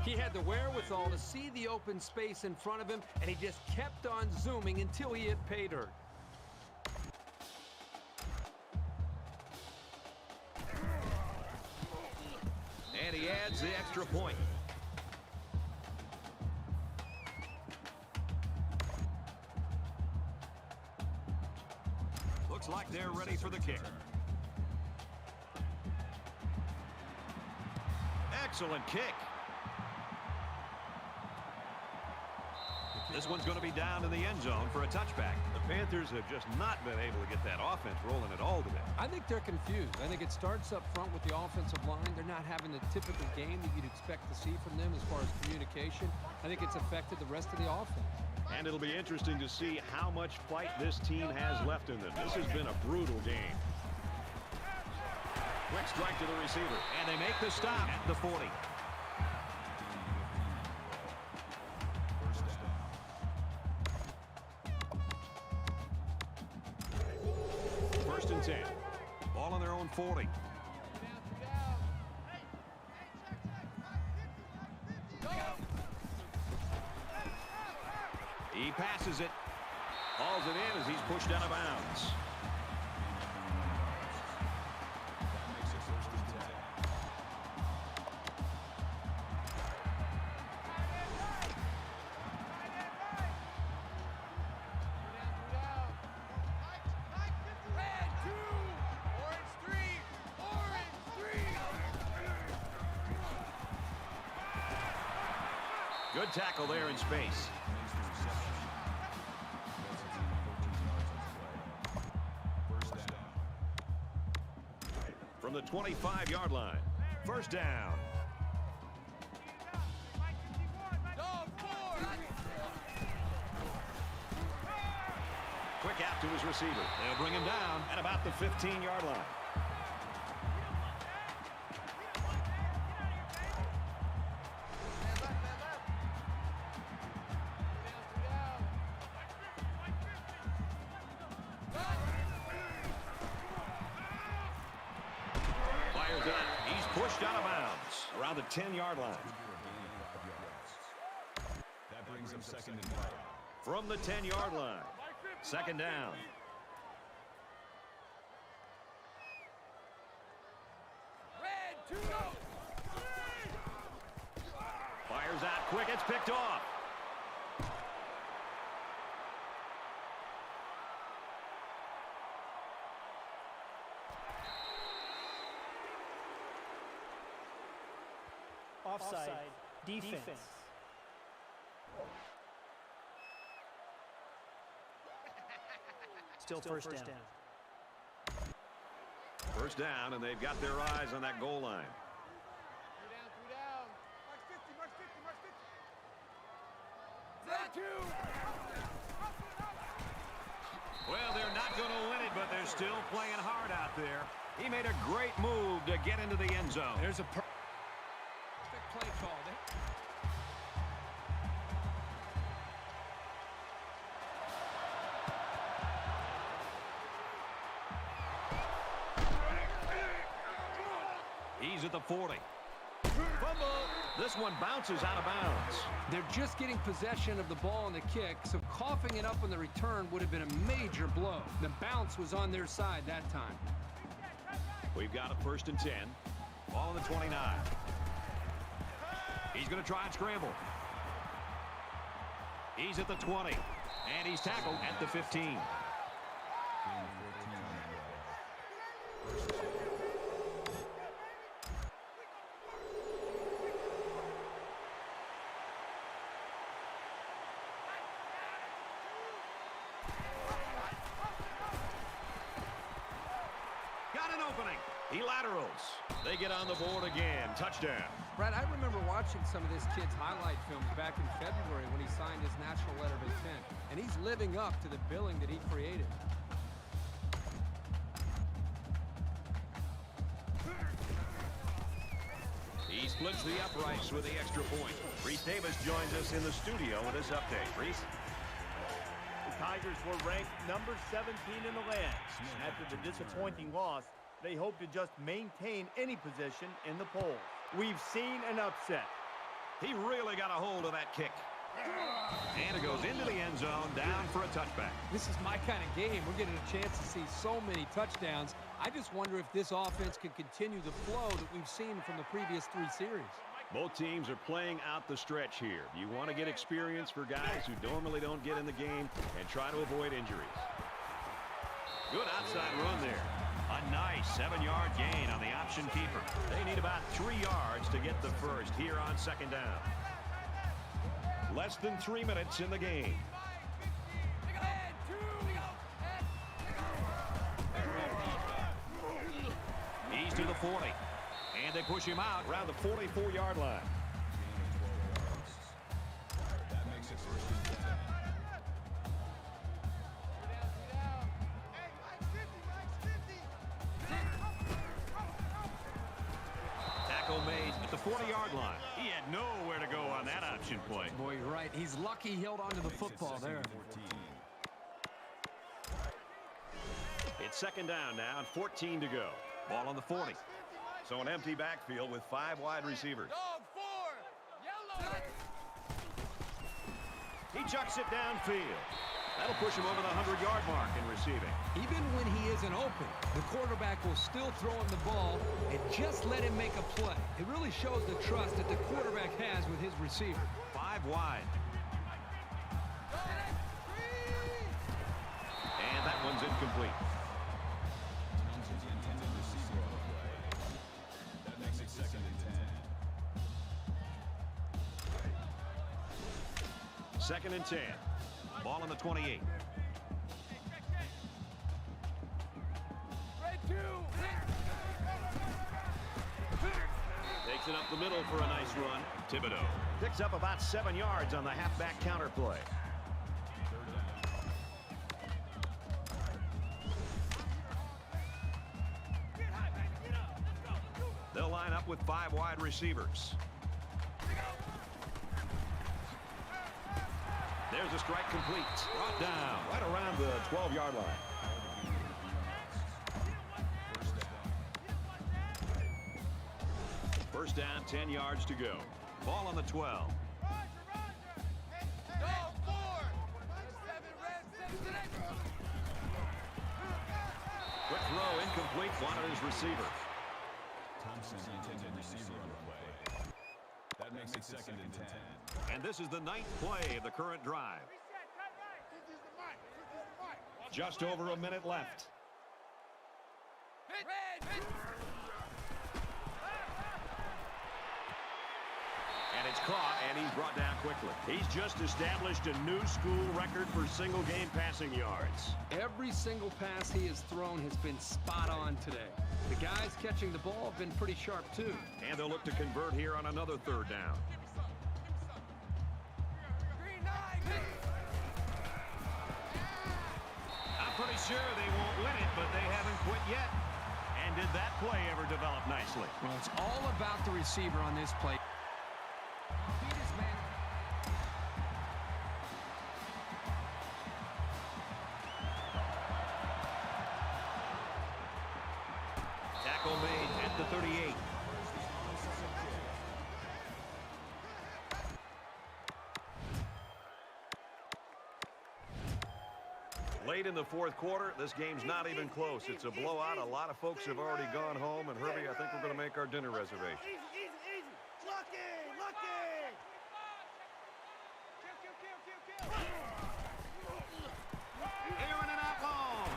He had the wherewithal to see the open space in front of him, and he just kept on zooming until he hit pay dirt. And he adds the extra point. Looks like they're ready for the kick. Excellent kick. This one's going to be down in the end zone for a touchback. The Panthers have just not been able to get that offense rolling at all today. I think they're confused. I think it starts up front with the offensive line. They're not having the typical game that you'd expect to see from them as far as communication. I think it's affected the rest of the offense. And it'll be interesting to see how much fight this team has left in them. This has been a brutal game. Quick strike to the receiver. And they make the stop at the 40. First and 10. Ball on their own 40. He passes it. Hauls it in as he's pushed out of bounds. That makes it 1st and 10. Good tackle there in space. Makes the reception. That's a team 14 yards on the play. First down. From the 25-yard line. First down. Quick out to his receiver. They'll bring him down at about the 15-yard line. Fires it up. He's pushed out of bounds around the 10-yard line. That brings up 2nd and 5. from the 10-yard line. Second down. Fires out quick. It's picked off. Offside. Defense. Still first down. First down, and they've got their eyes on that goal line. 3 down. Mark 50, Mark 50, Mark 50. Well, they're not going to win it, but they're still playing hard out there. He made a great move to get into the end zone. There's a perfect play call there. He's at the 40. Fumble. This one bounces out of bounds. They're just getting possession of the ball on the kick, so coughing it up on the return would have been a major blow. The bounce was on their side that time. We've got a 1st and 10. Ball on the 29. He's going to try and scramble. He's at the 20. And he's tackled at the 15. Got an opening. He laterals. They get on the board again. Touchdown. Brad, I remember watching some of this kid's highlight films back in February when he signed his national letter of intent, and he's living up to the billing that he created. He splits the uprights with the extra point. Reese Davis joins us in the studio with this update. Reese? The Tigers were ranked number 17 in the land. After the disappointing loss, they hope to just maintain any position in the polls. We've seen an upset. He really got a hold of that kick. And it goes into the end zone, down for a touchback. This is my kind of game. We're getting a chance to see so many touchdowns. I just wonder if this offense can continue the flow that we've seen from the previous 3 series. Both teams are playing out the stretch here. You want to get experience for guys who normally don't get in the game and try to avoid injuries. Good outside run there. A nice 7-yard gain on the option keeper. They need about 3 yards to get the first here on second down. Less than 3 minutes in the game. He's to the 40. And they push him out Around the 44-yard line. That makes it 1st and 10. Hey, Mike's 50, Tackle made at the 40-yard line. He had nowhere to go on that option play. Boy, you're right. He's lucky he held on to the football there. 14. It's second down now and 14 to go. Ball on the 40. So an empty backfield with 5 wide receivers. Dog 4. Yellow. He chucks it downfield. That'll push him over the 100-yard mark in receiving. Even when he isn't open, the quarterback will still throw him the ball and just let him make a play. It really shows the trust that the quarterback has with his receiver. 5 wide. And that one's incomplete. Townsend's the intended receiver on the play. That makes it 2nd and 10. 2nd and 10. Ball on the 28. Takes it up the middle for a nice run. Thibodeau picks up about 7 yards on the halfback counter play. 3rd down. They'll line up with 5 wide receivers. There's a strike complete. Brought down right around the 12-yard line. First down, 10 yards to go. Ball on the 12. Dog 4. complete, wanted his receiver. Thompson intended receiver on the play. That makes it 2nd and 10. And this is the 9th play of the current drive. Just over a minute left. And it's caught, and he's brought down quickly. He's just established a new school record for single-game passing yards. Every single pass he has thrown has been spot on today. The guys catching the ball have been pretty sharp, too. And they'll look to convert here on another 3rd down. I'm pretty sure they won't win it, but they haven't quit yet. And did that play ever develop nicely? Well, it's all about the receiver on this play. Tackle made at the 38. Late in the 4th quarter, this game's not even close. It's a blowout. A lot of folks have already gone home. And Herbie, I think we're going to make our dinner reservation. Easy. Lucky. Aaron and out long.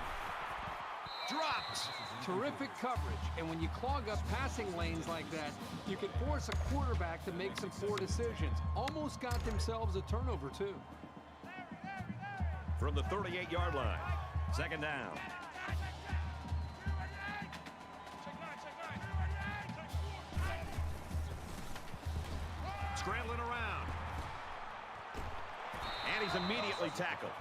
Dropped. Terrific coverage, and when you clog up passing lanes like that, you can force a quarterback to make some poor decisions. Almost got themselves a turnover, too. From the 38-yard line, 2nd down. Scrambling around. And he's immediately tackled.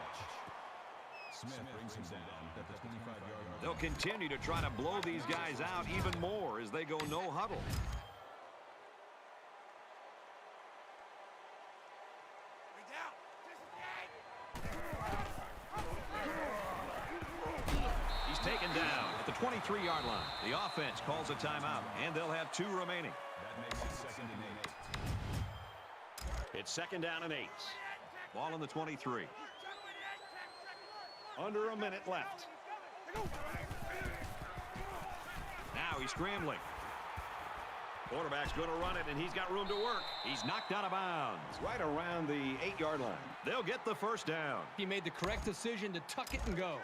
Smith brings him down at the 25-yard line. They'll continue to try to blow these guys out even more as they go no huddle. He's taken down at the 23-yard line. The offense calls a timeout, and they'll have 2 remaining. That makes it 2nd and 8. It's 2nd down and 8. Ball on the 23. Under a minute left. Now he's scrambling. Quarterback's going to run it, and he's got room to work. He's knocked out of bounds. Right around the 8-yard line. They'll get the 1st down. He made the correct decision to tuck it and go.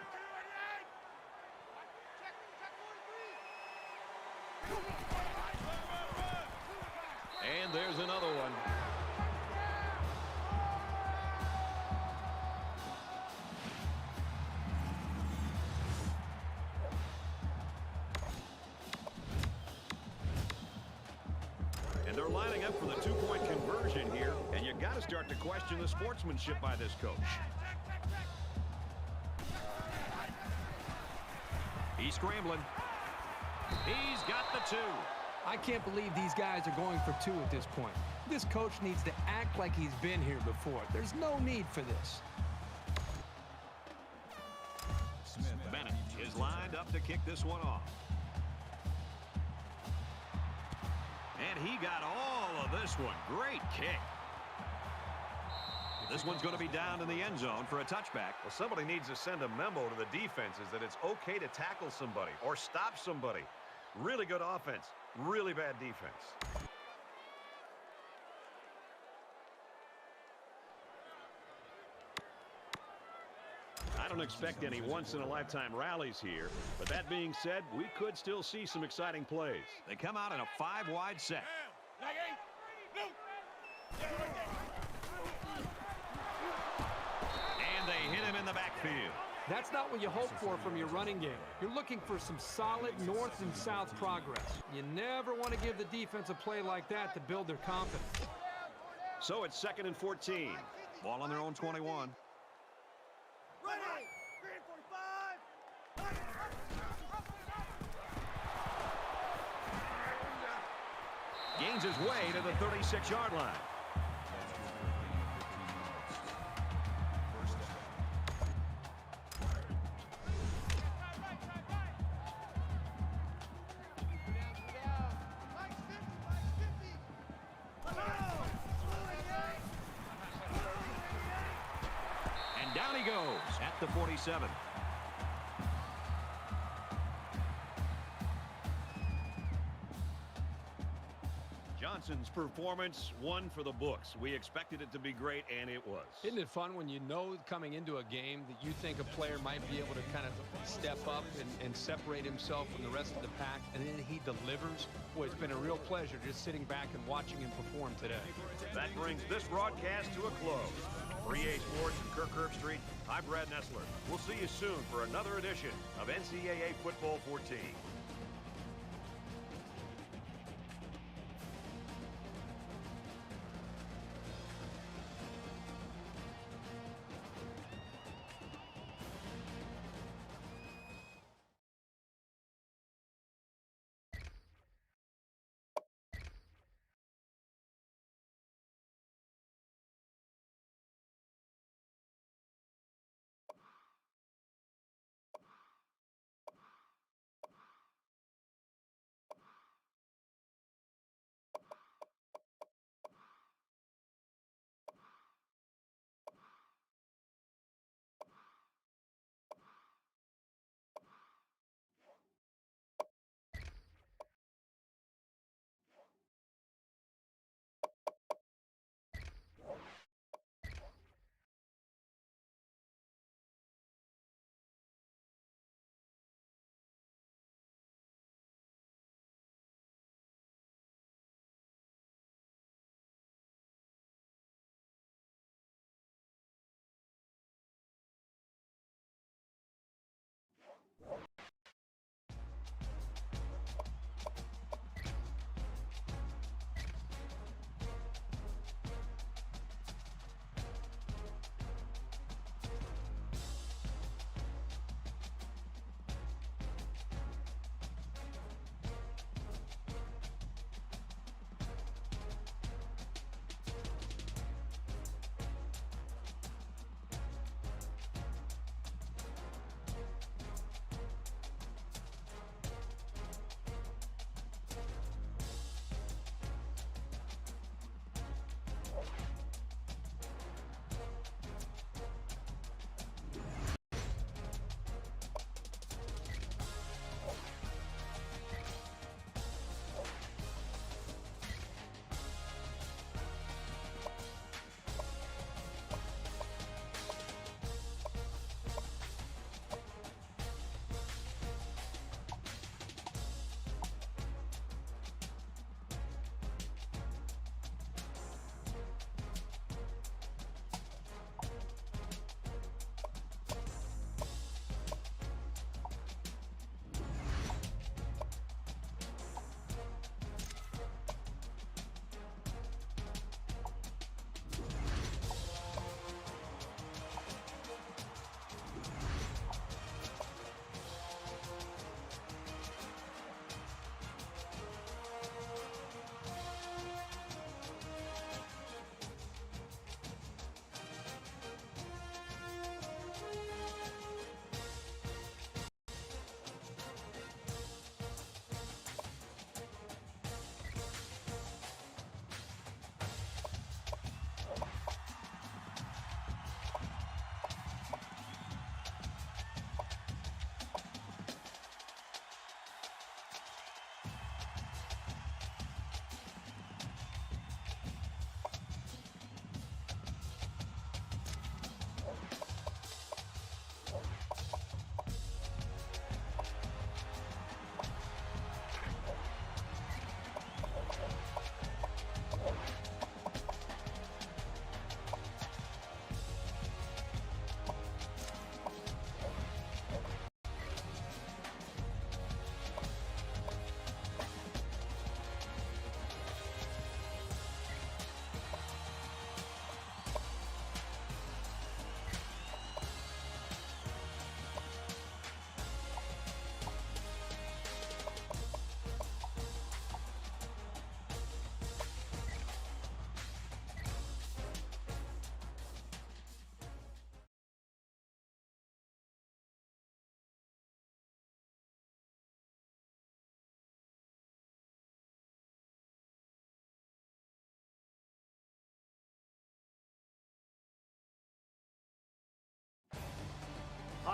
And there's another one. And they're lining up for the 2-point conversion here, and you got to start to question the sportsmanship by this coach. He's scrambling. He's got the 2. I can't believe these guys are going for 2 at this point. This coach needs to act like he's been here before. There's no need for this. Bennett is lined up to kick this one off. And he got all of this one. Great kick. This one's going to be down in the end zone for a touchback. Well, somebody needs to send a memo to the defenses that it's okay to tackle somebody or stop somebody. Really good offense, really bad defense. I don't expect any once-in-a-lifetime rallies here, but that being said, we could still see some exciting plays. They come out in a 5-wide set. And they hit him in the backfield. That's not what you hope for from your running game. You're looking for some solid north and south progress. You never want to give the defense a play like that to build their confidence. So it's 2nd and 14. Ball on their own 21. Gains his way to the 36-yard line. And down he goes at the 47. Johnson's performance, one for the books. We expected it to be great, and it was. Isn't it fun when you know coming into a game that you think a player might be able to kind of step up and separate himself from the rest of the pack, and then he delivers? Boy, it's been a real pleasure just sitting back and watching him perform today. That brings this broadcast to a close. For EA Sports and Kirk Herbstreit, I'm Brad Nessler. We'll see you soon for another edition of NCAA Football 14.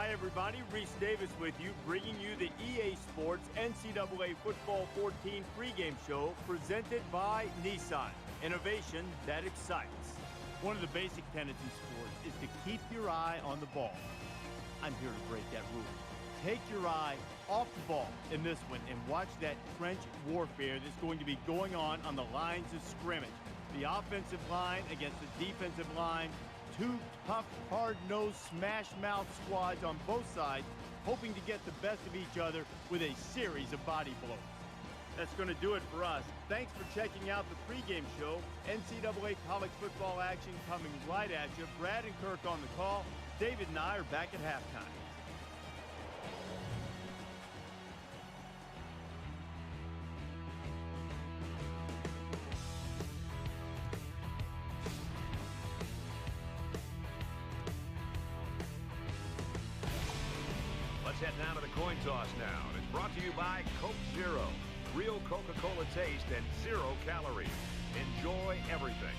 Hi, everybody. Reese Davis with you, bringing you the EA Sports NCAA Football 14 pregame show presented by Nissan. Innovation that excites. One of the basic tenets in sports is to keep your eye on the ball. I'm here to break that rule. Take your eye off the ball in this one and watch that trench warfare that's going to be going on the lines of scrimmage. The offensive line against the defensive line. Two tough, hard-nosed, smash-mouth squads on both sides, hoping to get the best of each other with a series of body blows. That's going to do it for us. Thanks for checking out the pregame show. NCAA college football action coming right at you. Brad and Kirk on the call. David and I are back at halftime. Let's head down to the coin toss now. And it's brought to you by Coke Zero. Real Coca-Cola taste and 0 calories. Enjoy everything.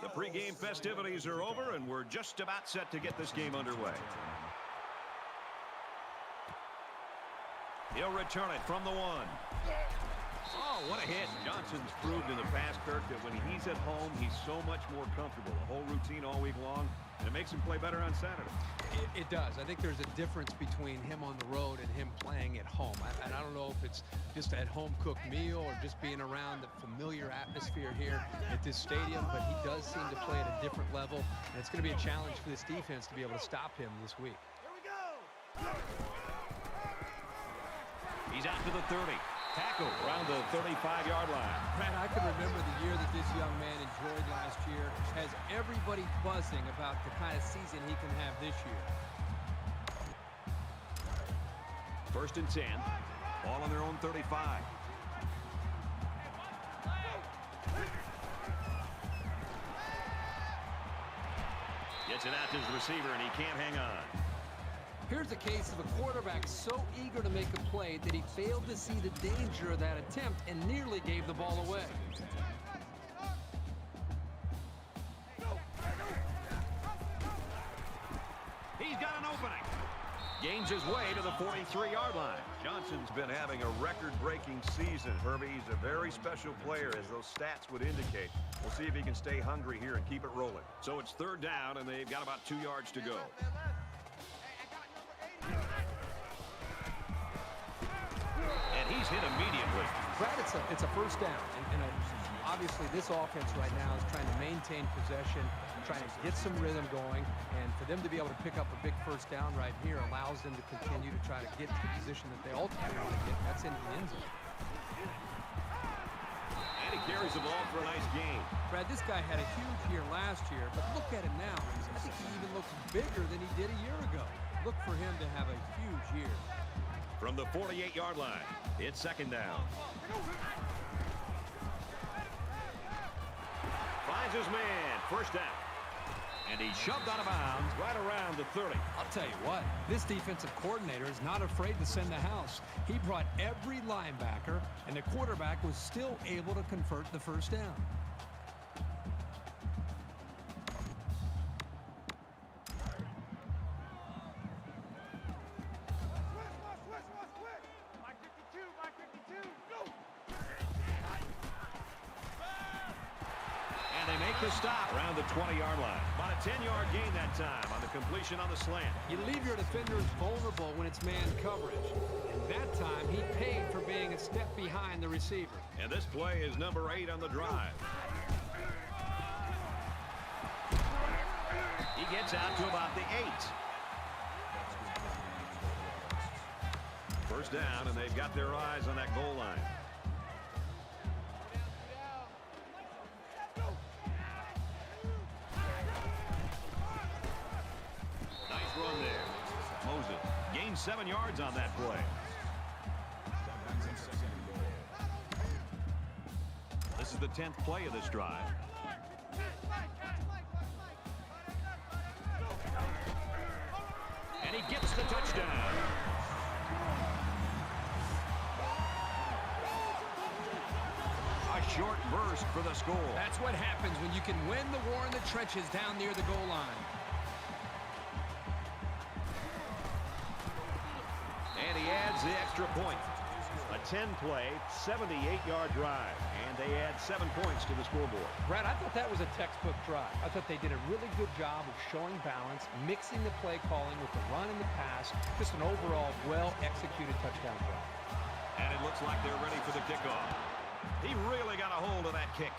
The pregame festivities are over, and we're just about set to get this game underway. He'll return it from the 1. Oh, what a hit. Johnson's proved in the past, Kirk, that when he's at home, he's so much more comfortable. The whole routine all week long, and it makes him play better on Saturday. It does. I think there's a difference between him on the road and him playing at home. And I don't know if it's just that home-cooked meal or just being around the familiar atmosphere here at this stadium, but he does seem to play at a different level, and it's going to be a challenge for this defense to be able to stop him this week. Here we go. He's out to the 30. Tackle around the 35-yard line. Brad, I can remember the year that this young man enjoyed last year. Has everybody buzzing about the kind of season he can have this year. 1st and 10. Ball on their own 35. Gets it out to his receiver, and he can't hang on. Here's a case of a quarterback so eager to make a play that he failed to see the danger of that attempt and nearly gave the ball away. He's got an opening. Gains his way to the 43-yard line. Johnson's been having a record-breaking season, Herbie. He's a very special player, as those stats would indicate. We'll see if he can stay hungry here and keep it rolling. So it's 3rd down, and they've got about 2 yards to go. And he's hit immediately. Brad, it's a first down. And obviously this offense right now is trying to maintain possession, trying to get some rhythm going. And for them to be able to pick up a big first down right here allows them to continue to try to get to the position that they ultimately want to get. That's into the end zone. And he carries the ball for a nice gain. Brad, this guy had a huge year last year, but look at him now. I think he even looks bigger than he did a year ago. Look for him to have a huge year. From the 48-yard line, it's 2nd down. Finds his man. 1st down. And he's shoved out of bounds right around the 30. I'll tell you what, this defensive coordinator is not afraid to send the house. He brought every linebacker, and the quarterback was still able to convert the 1st down. The stop around the 20-yard line. About a 10-yard gain that time on the completion on the slant. You leave your defenders vulnerable when it's man coverage. And that time, he paid for being a step behind the receiver. And this play is number 8 on the drive. He gets out to about the 8. 1st down, and they've got their eyes on that goal line. gained 7 yards on that play. This is the 10th play of this drive. And he gets the touchdown. A short burst for the score. That's what happens when you can win the war in the trenches down near the goal line. And he adds the extra point. A 10-play, 78-yard drive. And they add 7 points to the scoreboard. Brad, I thought that was a textbook drive. I thought they did a really good job of showing balance, mixing the play calling with the run and the pass. Just an overall well-executed touchdown drive. And it looks like they're ready for the kickoff. He really got a hold of that kick.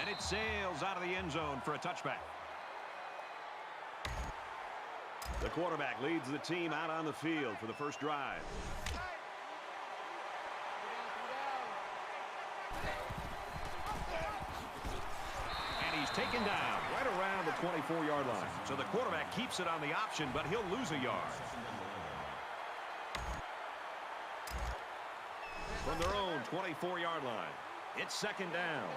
And it sails out of the end zone for a touchback. The quarterback leads the team out on the field for the first drive. And he's taken down right around the 24-yard line. So the quarterback keeps it on the option, but he'll lose a yard. From their own 24-yard line, it's second down.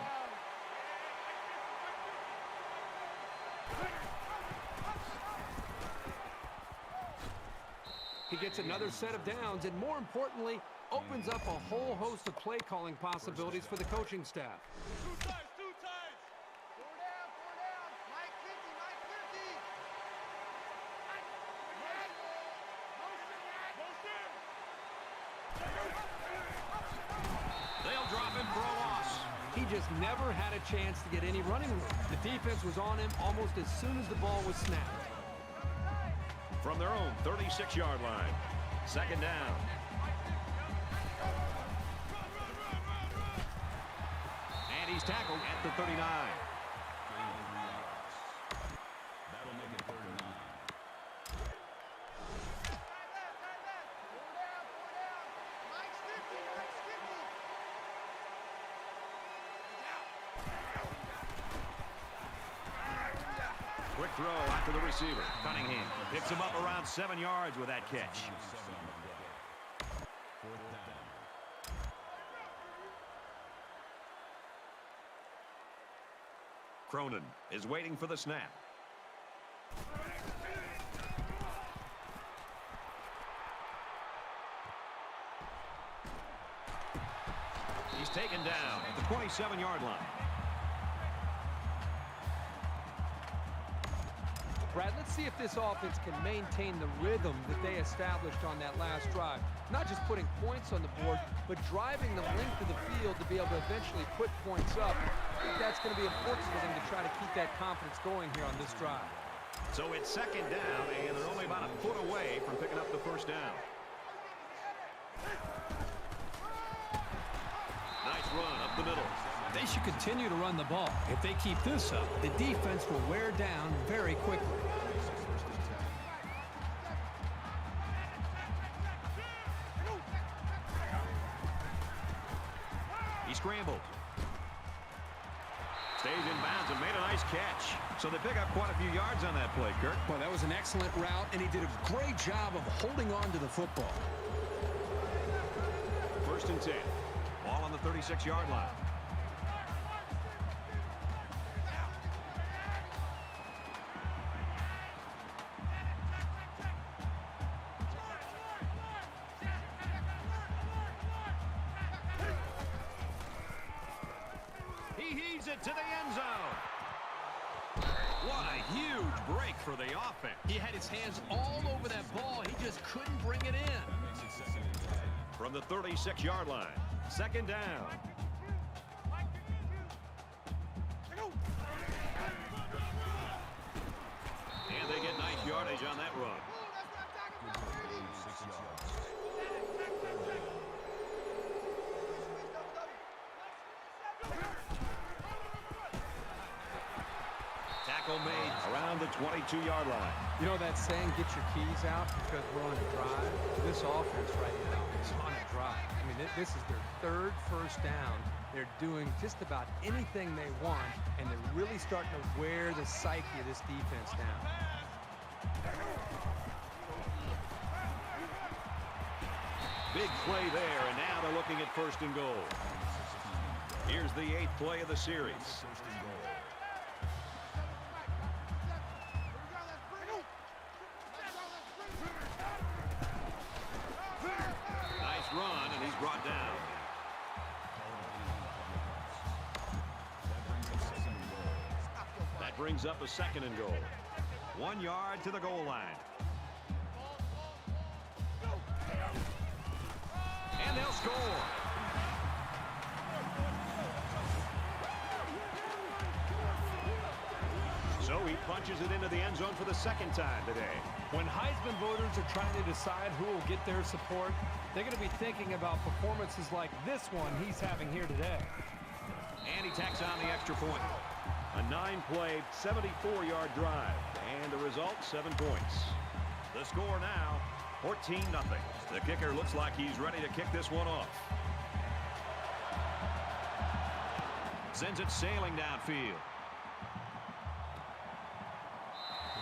He gets another set of downs and, more importantly, opens up a whole host of play calling possibilities for the coaching staff. Two times. 4 down. Mike 50, Mike 50. They'll drop him for a loss. He just never had a chance to get any running room. The defense was on him almost as soon as the ball was snapped. From their own 36-yard line, second down. And he's tackled at the 39. That'll make it 3rd and 9. Mike's 50. Quick throw out to the receiver. Cunningham picks him up around 7 yards with that catch. 4th down. Cronin is waiting for the snap. He's taken down at the 27-yard line. Brad, let's see if this offense can maintain the rhythm that they established on that last drive. Not just putting points on the board, but driving the length of the field to be able to eventually put points up. I think that's going to be important for them to try to keep that confidence going here on this drive. So it's second down, and they're only about a foot away from picking up the first down. Nice run up the middle. They should continue to run the ball. If they keep this up, the defense will wear down very quickly. He scrambled. Stays in bounds and made a nice catch. So they pick up quite a few yards on that play, Kirk. Well, that was an excellent route, and he did a great job of holding on to the football. 1st and 10. Ball on the 36-yard line. He heaves it to the end zone. What a huge break for the offense. He had his hands all over that ball. He just couldn't bring it in. From the 36-yard line, second down. And they get nice yardage on that run. Tackle made around the 22-yard line. You know that saying, get your keys out because we're on a drive? This offense right now is on a drive. I mean, this is their 3rd first down. They're doing just about anything they want, and they're really starting to wear the psyche of this defense down. Big play there, and now they're looking at 1st and goal. Here's the 8th play of the series. Nice run, and he's brought down. That brings up a 2nd and goal. 1 yard to the goal line. And they'll score. So he punches it into the end zone for the 2nd time today. When Heisman voters are trying to decide who will get their support, they're going to be thinking about performances like this one he's having here today. And he tacks on the extra point. A 9-play, 74-yard drive. And the result, 7 points. The score now, 14-0. The kicker looks like he's ready to kick this one off. Sends it sailing downfield.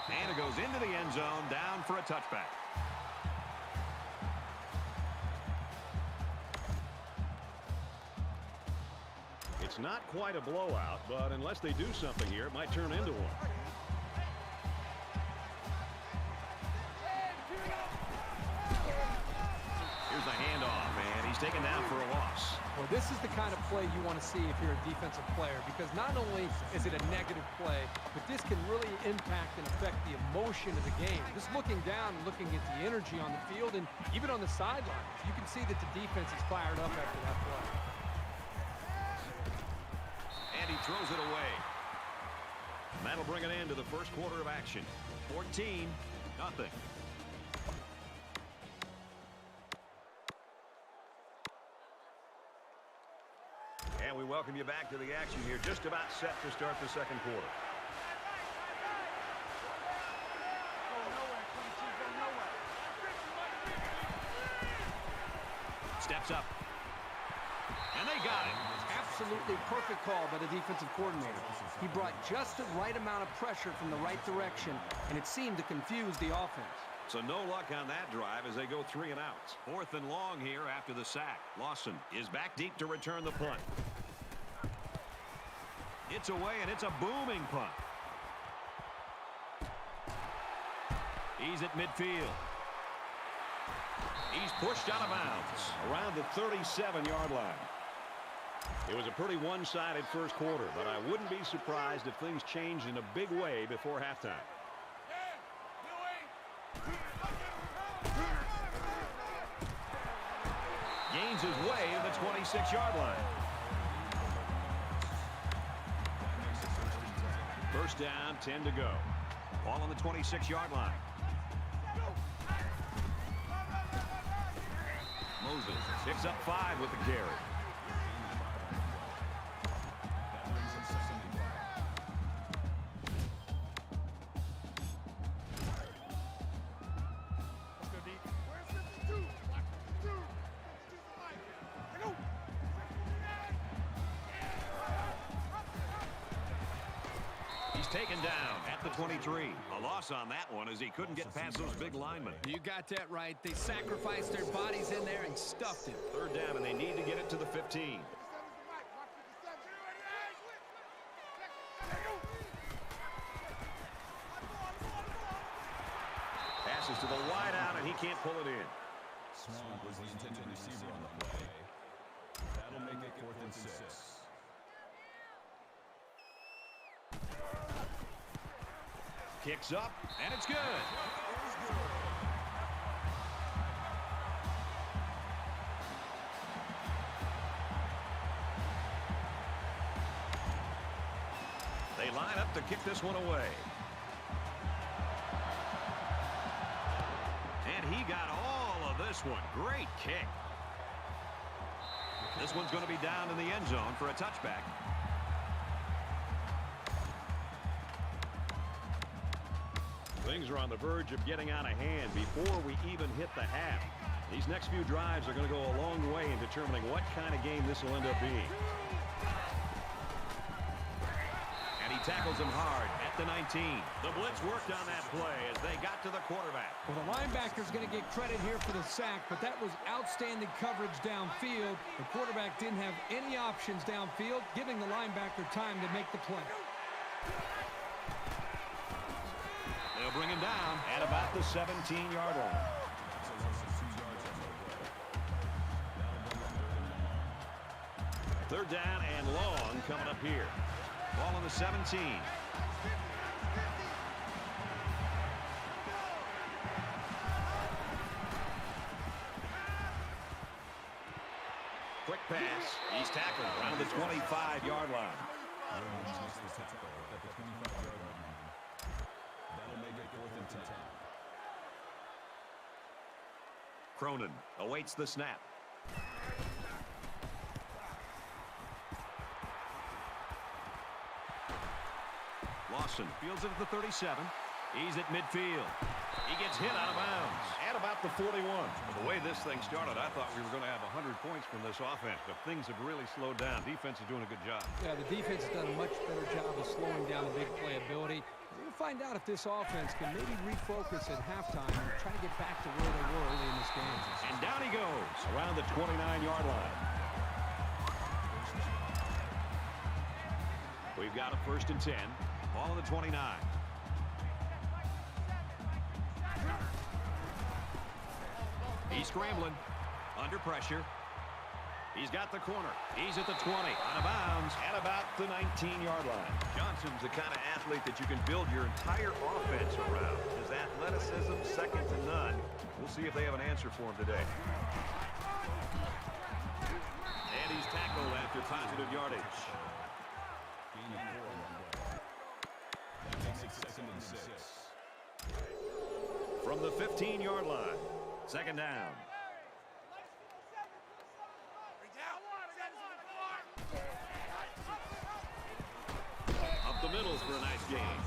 And it goes into the end zone, down for a touchback. It's not quite a blowout, but unless they do something here, it might turn into one. Here's the handoff, and he's taken down for a loss. Well, this is the kind of play you want to see if you're a defensive player, because not only is it a negative play, but this can really impact and affect the emotion of the game. Just looking down and looking at the energy on the field and even on the sidelines, you can see that the defense is fired up after that play. And he throws it away. And that'll bring an end to the first quarter of action. 14-0. And we welcome you back to the action here. Just about set to start the second quarter. Steps up. And they got it. Absolutely perfect call by the defensive coordinator. He brought just the right amount of pressure from the right direction, and it seemed to confuse the offense. So no luck on that drive as they go 3 and out. 4th and long here after the sack. Lawson is back deep to return the punt. It's away, and it's a booming punt. He's at midfield. He's pushed out of bounds. Around the 37-yard line. It was a pretty one-sided first quarter, but I wouldn't be surprised if things changed in a big way before halftime. Gains his way to the 26-yard line. First down, 10 to go. Ball on the 26-yard line. Moses picks up 5 with the carry. Taken down at the 23. A loss on that one as he couldn't get past those big linemen. You got that right. They sacrificed their bodies in there and stuffed it. 3rd down, and they need to get it to the 15. Passes to the wide out, and he can't pull it in. Swan was the intended receiver on the play. That'll make it 4th and 6. Kicks up, and it's good. They line up to kick this one away. And he got all of this one. Great kick. This one's going to be down in the end zone for a touchback. Things are on the verge of getting out of hand before we even hit the half. These next few drives are going to go a long way in determining what kind of game this will end up being. And he tackles him hard at the 19. The blitz worked on that play as they got to the quarterback. Well, the linebacker's going to get credit here for the sack, but that was outstanding coverage downfield. The quarterback didn't have any options downfield, giving the linebacker time to make the play. They'll bring him down at about the 17-yard line. Third down and long coming up here. Ball on the 17. Quick pass. He's tackled around the 25-yard line. That'll make it 4th and 10. Cronin awaits the snap. Lawson fields it at the 37. He's at midfield. He gets hit out of bounds at about the 41. The way this thing started, I thought we were going to have 100 points from this offense, but things have really slowed down. Defense is doing a good job. Yeah, the defense has done a much better job of slowing down the big play ability. We'll find out if this offense can maybe refocus at halftime and try to get back to where they were early in this game. And down he goes Around the 29-yard line. We've got a 1st and 10. Ball on the 29. He's scrambling. Under pressure. He's got the corner. He's at the 20. Out of bounds at about the 19-yard line. Johnson's the kind of athlete that you can build your entire offense around. His athleticism, second to none. We'll see if they have an answer for him today. And he's tackled after positive yardage. That makes it 2nd and 6. From the 15-yard line. 2nd down. Up the middle for a nice game.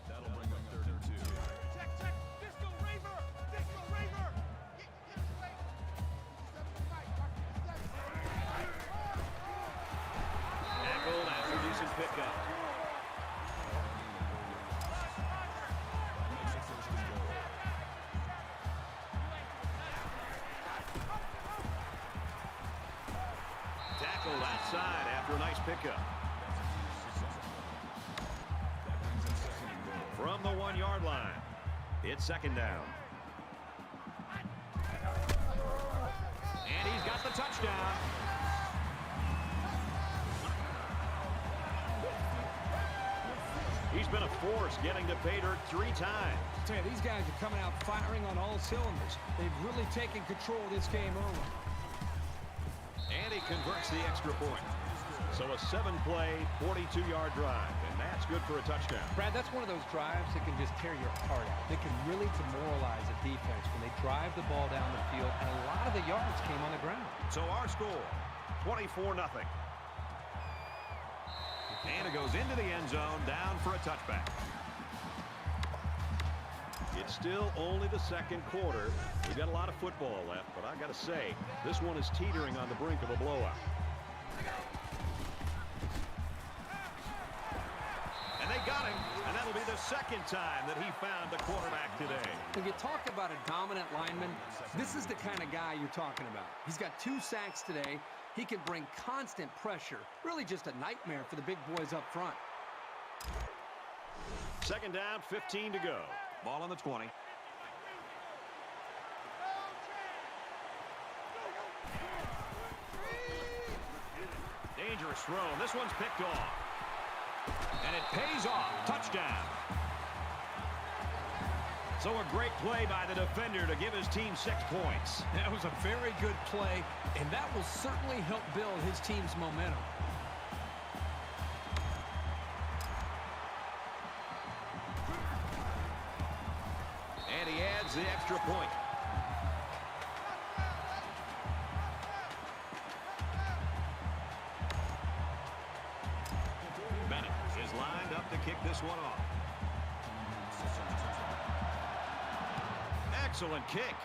That'll bring up 3rd and 2. Check. Disco Raver. Tackled after decent pickup. Tackled outside after a nice pickup. From the 1-yard line. It's 2nd down. And he's got the touchdown. He's been a force getting to pay dirt 3 times. I tell you, these guys are coming out firing on all cylinders. They've really taken control of this game early. And he converts the extra point. So a 7-play, 42-yard drive, and that's good for a touchdown. Brad, that's one of those drives that can just tear your heart out. They can really demoralize a defense when they drive the ball down the field, and a lot of the yards came on the ground. So our score, 24-0. And it goes into the end zone, down for a touchback. It's still only the 2nd quarter. We've got a lot of football left, but I got to say, this one is teetering on the brink of a blowout. And they got him, and that'll be the 2nd time that he found the quarterback today. When you talk about a dominant lineman, this is the kind of guy you're talking about. He's got 2 sacks today. He can bring constant pressure. Really just a nightmare for the big boys up front. 2nd down, 15 to go. Ball on the 20. Dangerous throw. This one's picked off. And it pays off. Touchdown. So a great play by the defender to give his team 6 points. That was a very good play, and that will certainly help build his team's momentum. And he adds the extra point. Bennett is lined up to kick this one off. Excellent kick.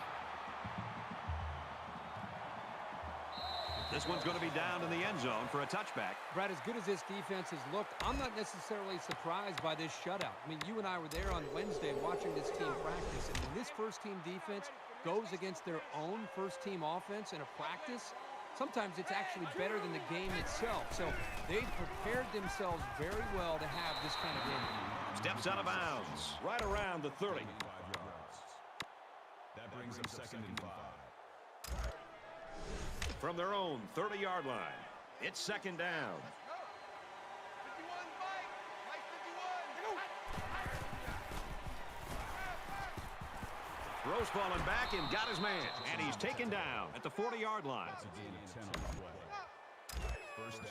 This one's going to be down in the end zone for a touchback. Brad, as good as this defense has looked, I'm not necessarily surprised by this shutout. I mean, you and I were there on Wednesday watching this team practice, and when this first-team defense goes against their own first-team offense in a practice, sometimes it's actually better than the game itself. So they've prepared themselves very well to have this kind of game. Steps out of bounds. Right around the 30. That brings up 2nd and 5. From their own 30-yard line, it's 2nd down. 51, Mike. Mike 51. Rose falling back and got his man. And he's taken down at the 40-yard line. That's a gain of 10 on the play. First down.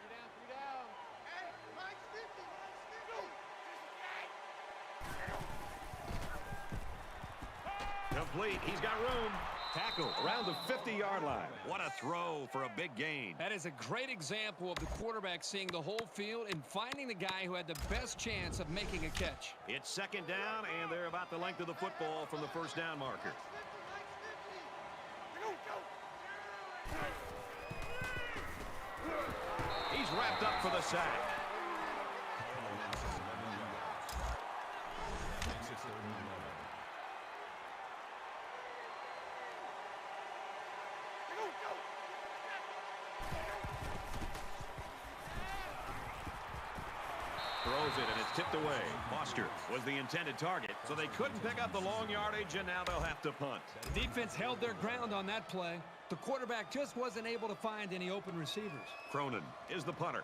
3 down. Hey, Mike's 50. Complete. He's got room. Tackle around the 50-yard line. What a throw for a big gain. That is a great example of the quarterback seeing the whole field and finding the guy who had the best chance of making a catch. It's 2nd down, and they're about the length of the football from the first down marker. He's wrapped up for the sack. Makes it 3rd and 11. Throws it, and it's tipped away. Foster was the intended target, so they couldn't pick up the long yardage, and now they'll have to punt. The defense held their ground on that play. The quarterback just wasn't able to find any open receivers. Cronin is the punter.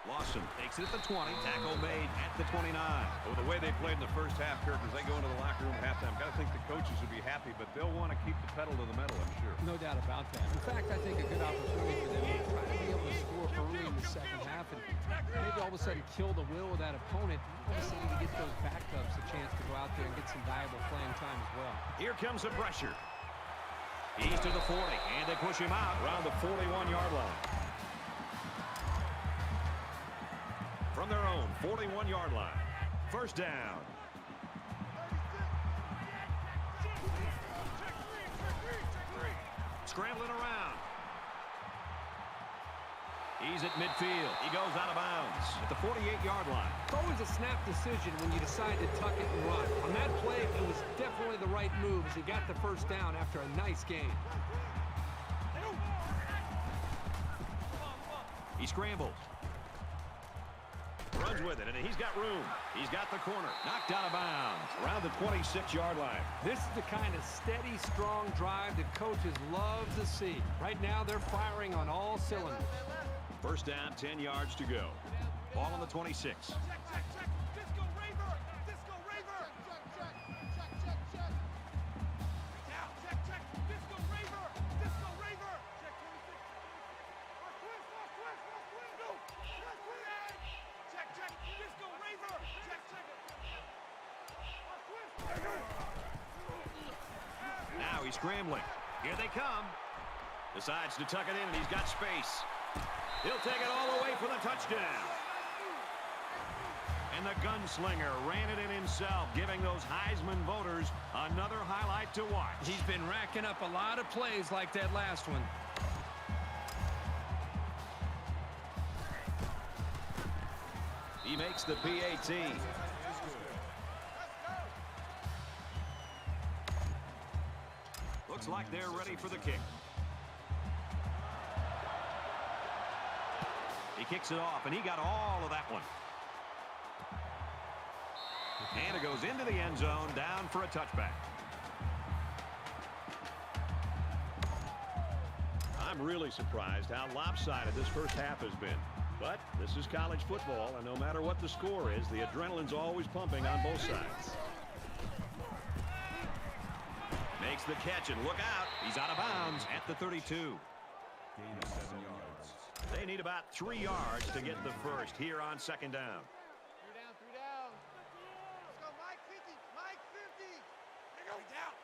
Lawson takes it at the 20. Tackle made at the 29. Well, the way they played in the first half, Kirk, as they go into the locker room at halftime, got to think the coaches would be happy, but they'll want to keep the pedal to the metal, I'm sure. No doubt about that. In fact, I think a good opportunity for them to try to be able to score early in the second half and maybe all of a sudden kill the will of that opponent. All of a sudden to get those backups a chance to go out there and get some valuable playing time as well. Here comes the pressure. He's to the 40, and they push him out around the 41-yard line. From their own 41-yard line. First down. Scrambling around. He's at midfield. He goes out of bounds at the 48-yard line. It's always a snap decision when you decide to tuck it and run. On that play, it was definitely the right move as he got the first down after a nice gain. He scrambles. Runs with it, and he's got room. He's got the corner. Knocked out of bounds around the 26-yard line. This is the kind of steady, strong drive that coaches love to see. Right now, they're firing on all cylinders. First down, 10 yards to go. Ball on the 26. Check. Disco Raver. Disco Raver. Check. Check. Disco Raver. Disco Raver. Check 26. Check. Disco Raver. Check. Now he's scrambling. Here they come. Decides to tuck it in, and he's got space. He'll take it all the way for the touchdown. And the gunslinger ran it in himself, giving those Heisman voters another highlight to watch. He's been racking up a lot of plays like that last one. He makes the PAT. Looks like they're ready for the kick. He kicks it off, and he got all of that one. And it goes into the end zone, down for a touchback. I'm really surprised how lopsided this first half has been. But this is college football, and no matter what the score is, the adrenaline's always pumping on both sides. Makes the catch, and look out. He's out of bounds at the 32. Gain of 7 yards. They need about 3 yards to get the first here on second down. 3 down. Let's go, Mike 50. Mike 50. There you go. Down.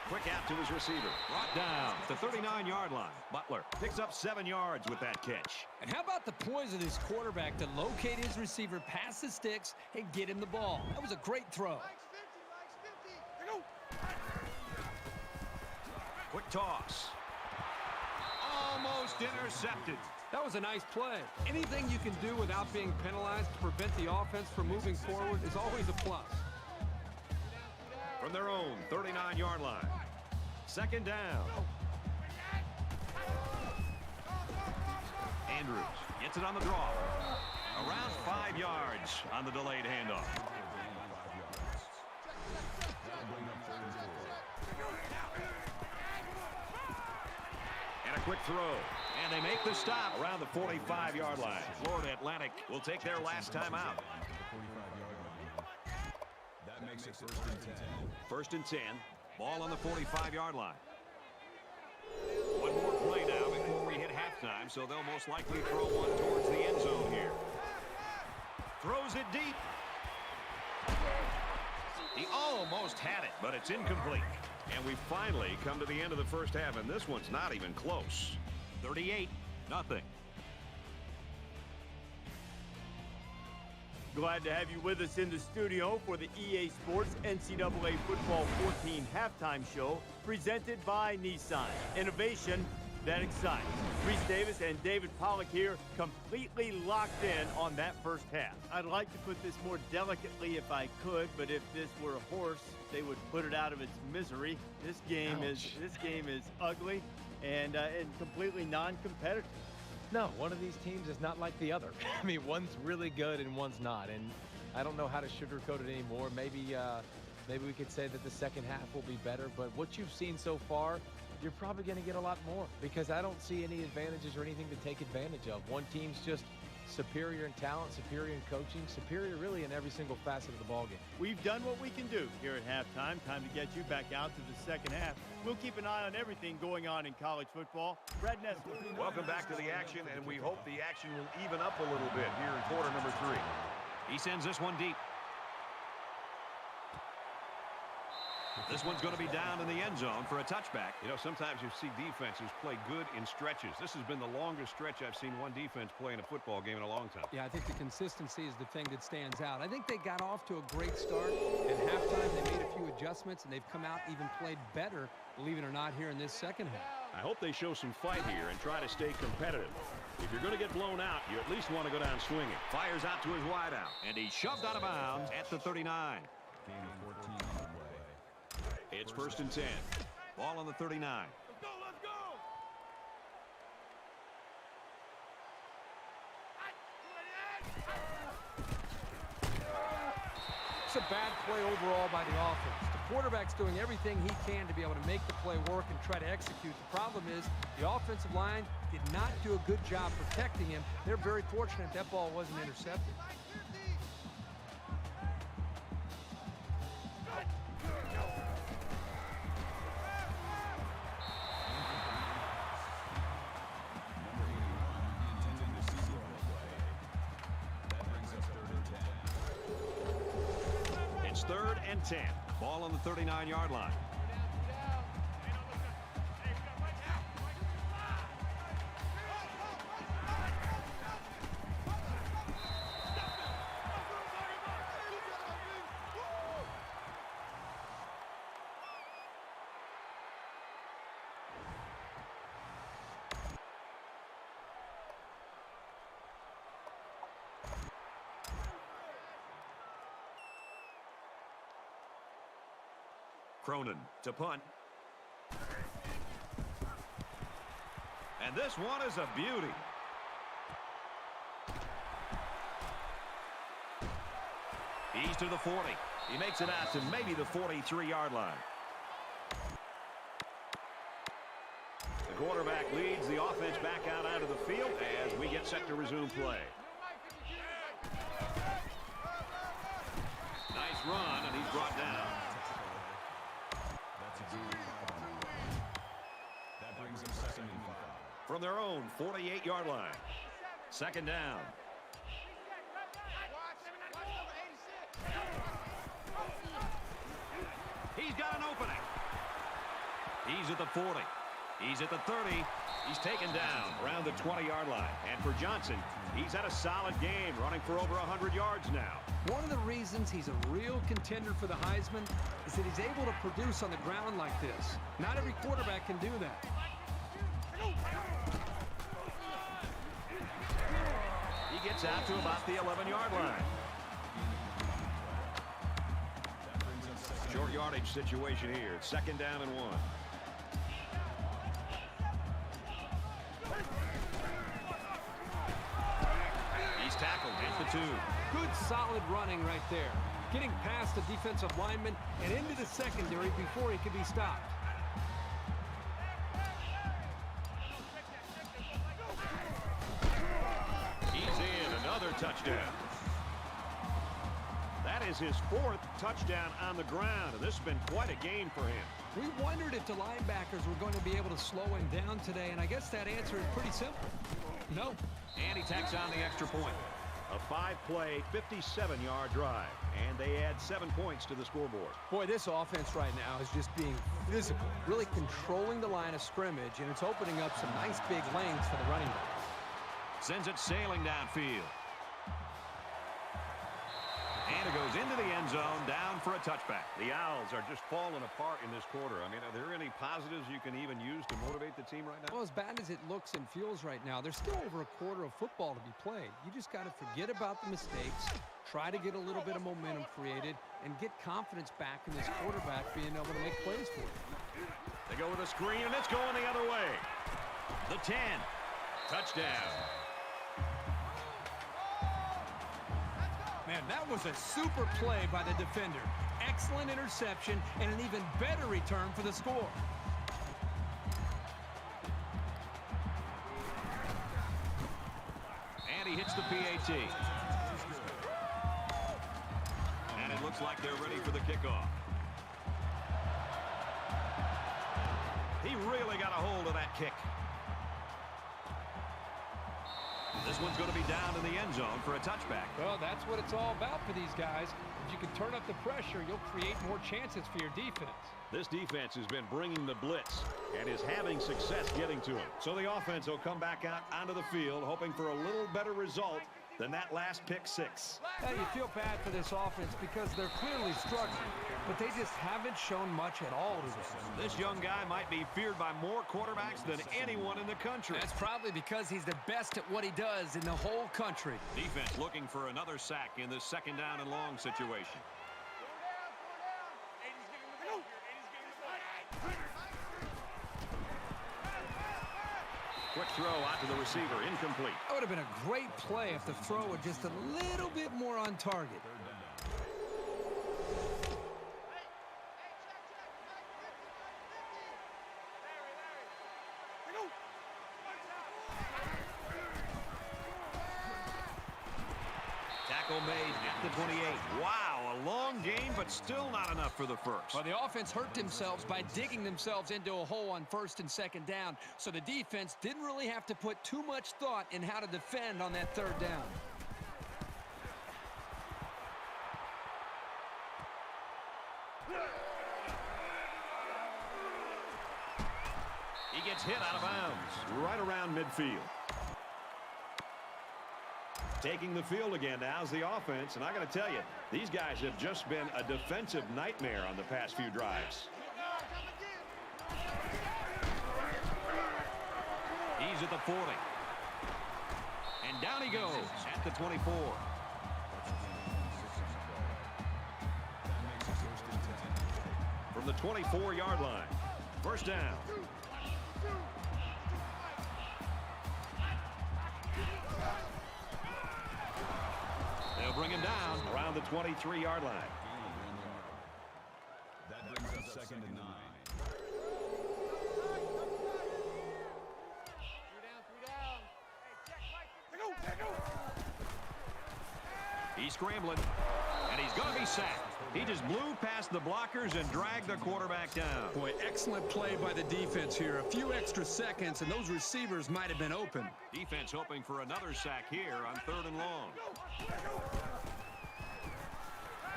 Quick out to his receiver. Brought down at the 39-yard line. Butler picks up 7 yards with that catch. And how about the poise of this quarterback to locate his receiver, pass the sticks, and get him the ball? That was a great throw. Quick toss. Almost intercepted. That was a nice play. Anything you can do without being penalized to prevent the offense from moving forward is always a plus. From their own 39-yard line. Second down. Andrews gets it on the draw. Around 5 yards on the delayed handoff. And a quick throw. And they make the stop around the 45-yard line. Florida Atlantic will take their last time out. That makes it first and 10. First and 10. Ball on the 45-yard line. One more play now before we hit halftime, so they'll most likely throw one towards the end zone here. Throws it deep. He almost had it, but it's incomplete. And we finally come to the end of the first half, and this one's not even close. 38-0. Glad to have you with us in the studio for the EA Sports NCAA Football 14 halftime show presented by Nissan. Innovation that excites. Reese Davis and David Pollack here, completely locked in on that first half. I'd like to put this more delicately if I could, but if this were a horse, they would put it out of its misery. This game is ugly and completely non-competitive. No, one of these teams is not like the other. I mean, one's really good and one's not, and I don't know how to sugarcoat it anymore. Maybe we could say that the second half will be better, but what you've seen so far, you're probably going to get a lot more because I don't see any advantages or anything to take advantage of. One team's just superior in talent, superior in coaching, superior really in every single facet of the ballgame. We've done what we can do here at halftime. Time to get you back out to the second half. We'll keep an eye on everything going on in college football. Brad Nessler. Welcome back to the action, and we hope the action will even up a little bit here in quarter number 3. He sends this one deep. This one's going to be down in the end zone for a touchback. You know, sometimes you see defenses play good in stretches. This has been the longest stretch I've seen one defense play in a football game in a long time. Yeah, I think the consistency is the thing that stands out. I think they got off to a great start. At halftime, they made a few adjustments, and they've come out even played better, believe it or not, here in this second half. I hope they show some fight here and try to stay competitive. If you're going to get blown out, you at least want to go down swinging. Fires out to his wideout, and he's shoved out of bounds at the 39. Gain of 14 on the way. It's first and 10. Ball on the 39. Let's go, let's go! It's a bad play overall by the offense. The quarterback's doing everything he can to be able to make the play work and try to execute. The problem is the offensive line did not do a good job protecting him. They're very fortunate that ball wasn't intercepted. It's 3rd and 10. Ball on the 39-yard line. Cronin to punt. And this one is a beauty. He's to the 40. He makes it out to maybe the 43-yard line. The quarterback leads the offense back out onto the field as we get set to resume play. Nice run, and he's brought down. That brings them 2nd and 5. From their own 48-yard line. 2nd down. He's got an opening. He's at the 40. He's at the 30. He's taken down around the 20-yard line. And for Johnson, he's had a solid game, running for over 100 yards now. One of the reasons he's a real contender for the Heisman is that he's able to produce on the ground like this. Not every quarterback can do that. He gets out to about the 11-yard line. Short yardage situation here. It's 2nd down and 1. He's tackled at the 2. Good solid running right there. Getting past the defensive lineman and into the secondary before he could be stopped. He's in. Another touchdown. That is his 4th touchdown on the ground, and this has been quite a game for him. We wondered if the linebackers were going to be able to slow him down today, and I guess that answer is pretty simple. No. And he tacks on the extra point. A 5-play, 57-yard drive, and they add 7 points to the scoreboard. Boy, this offense right now is just being physical, really controlling the line of scrimmage, and it's opening up some nice big lanes for the running back. Sends it sailing downfield. And it goes into the end zone, down for a touchback. The Owls are just falling apart in this quarter. I mean, are there any positives you can even use to motivate the team right now? Well, as bad as it looks and feels right now, there's still over a quarter of football to be played. You just got to forget about the mistakes, try to get a little bit of momentum created, and get confidence back in this quarterback being able to make plays for you. They go with a screen, and it's going the other way. The 10. Touchdown. Man, that was a super play by the defender. Excellent interception and an even better return for the score. And he hits the PAT. And it looks like they're ready for the kickoff. He really got a hold of that kick. This one's going to be down in the end zone for a touchback. Well, that's what it's all about for these guys. If you can turn up the pressure, you'll create more chances for your defense. This defense has been bringing the blitz and is having success getting to him. So the offense will come back out onto the field, hoping for a little better result than that last pick 6. Now, you feel bad for this offense because they're clearly struggling, but they just haven't shown much at all today. This young guy might be feared by more quarterbacks than anyone in the country. That's probably because he's the best at what he does in the whole country. Defense looking for another sack in this 2nd down and long situation. Quick throw out to the receiver, incomplete. That would have been a great play if the throw were just a little bit more on target. Tackle made at the 28. Wow, a long game, but still not enough for the first. Well, the offense hurt themselves by digging themselves into a hole on 1st and 2nd down, so the defense didn't really have to put too much thought in how to defend on that 3rd down. He gets hit out of bounds, right around midfield. Taking the field again now is the offense, and I got to tell you, these guys have just been a defensive nightmare on the past few drives. He's at the 40. And down he goes at the 24. From the 24-yard line. 1st down. They'll bring him down around the 23-yard line. That brings up 2nd and 9. He's scrambling, and he's going to be sacked. He just blew past the blockers and dragged the quarterback down. Boy, excellent play by the defense here. A few extra seconds, and those receivers might have been open. Defense hoping for another sack here on 3rd and long.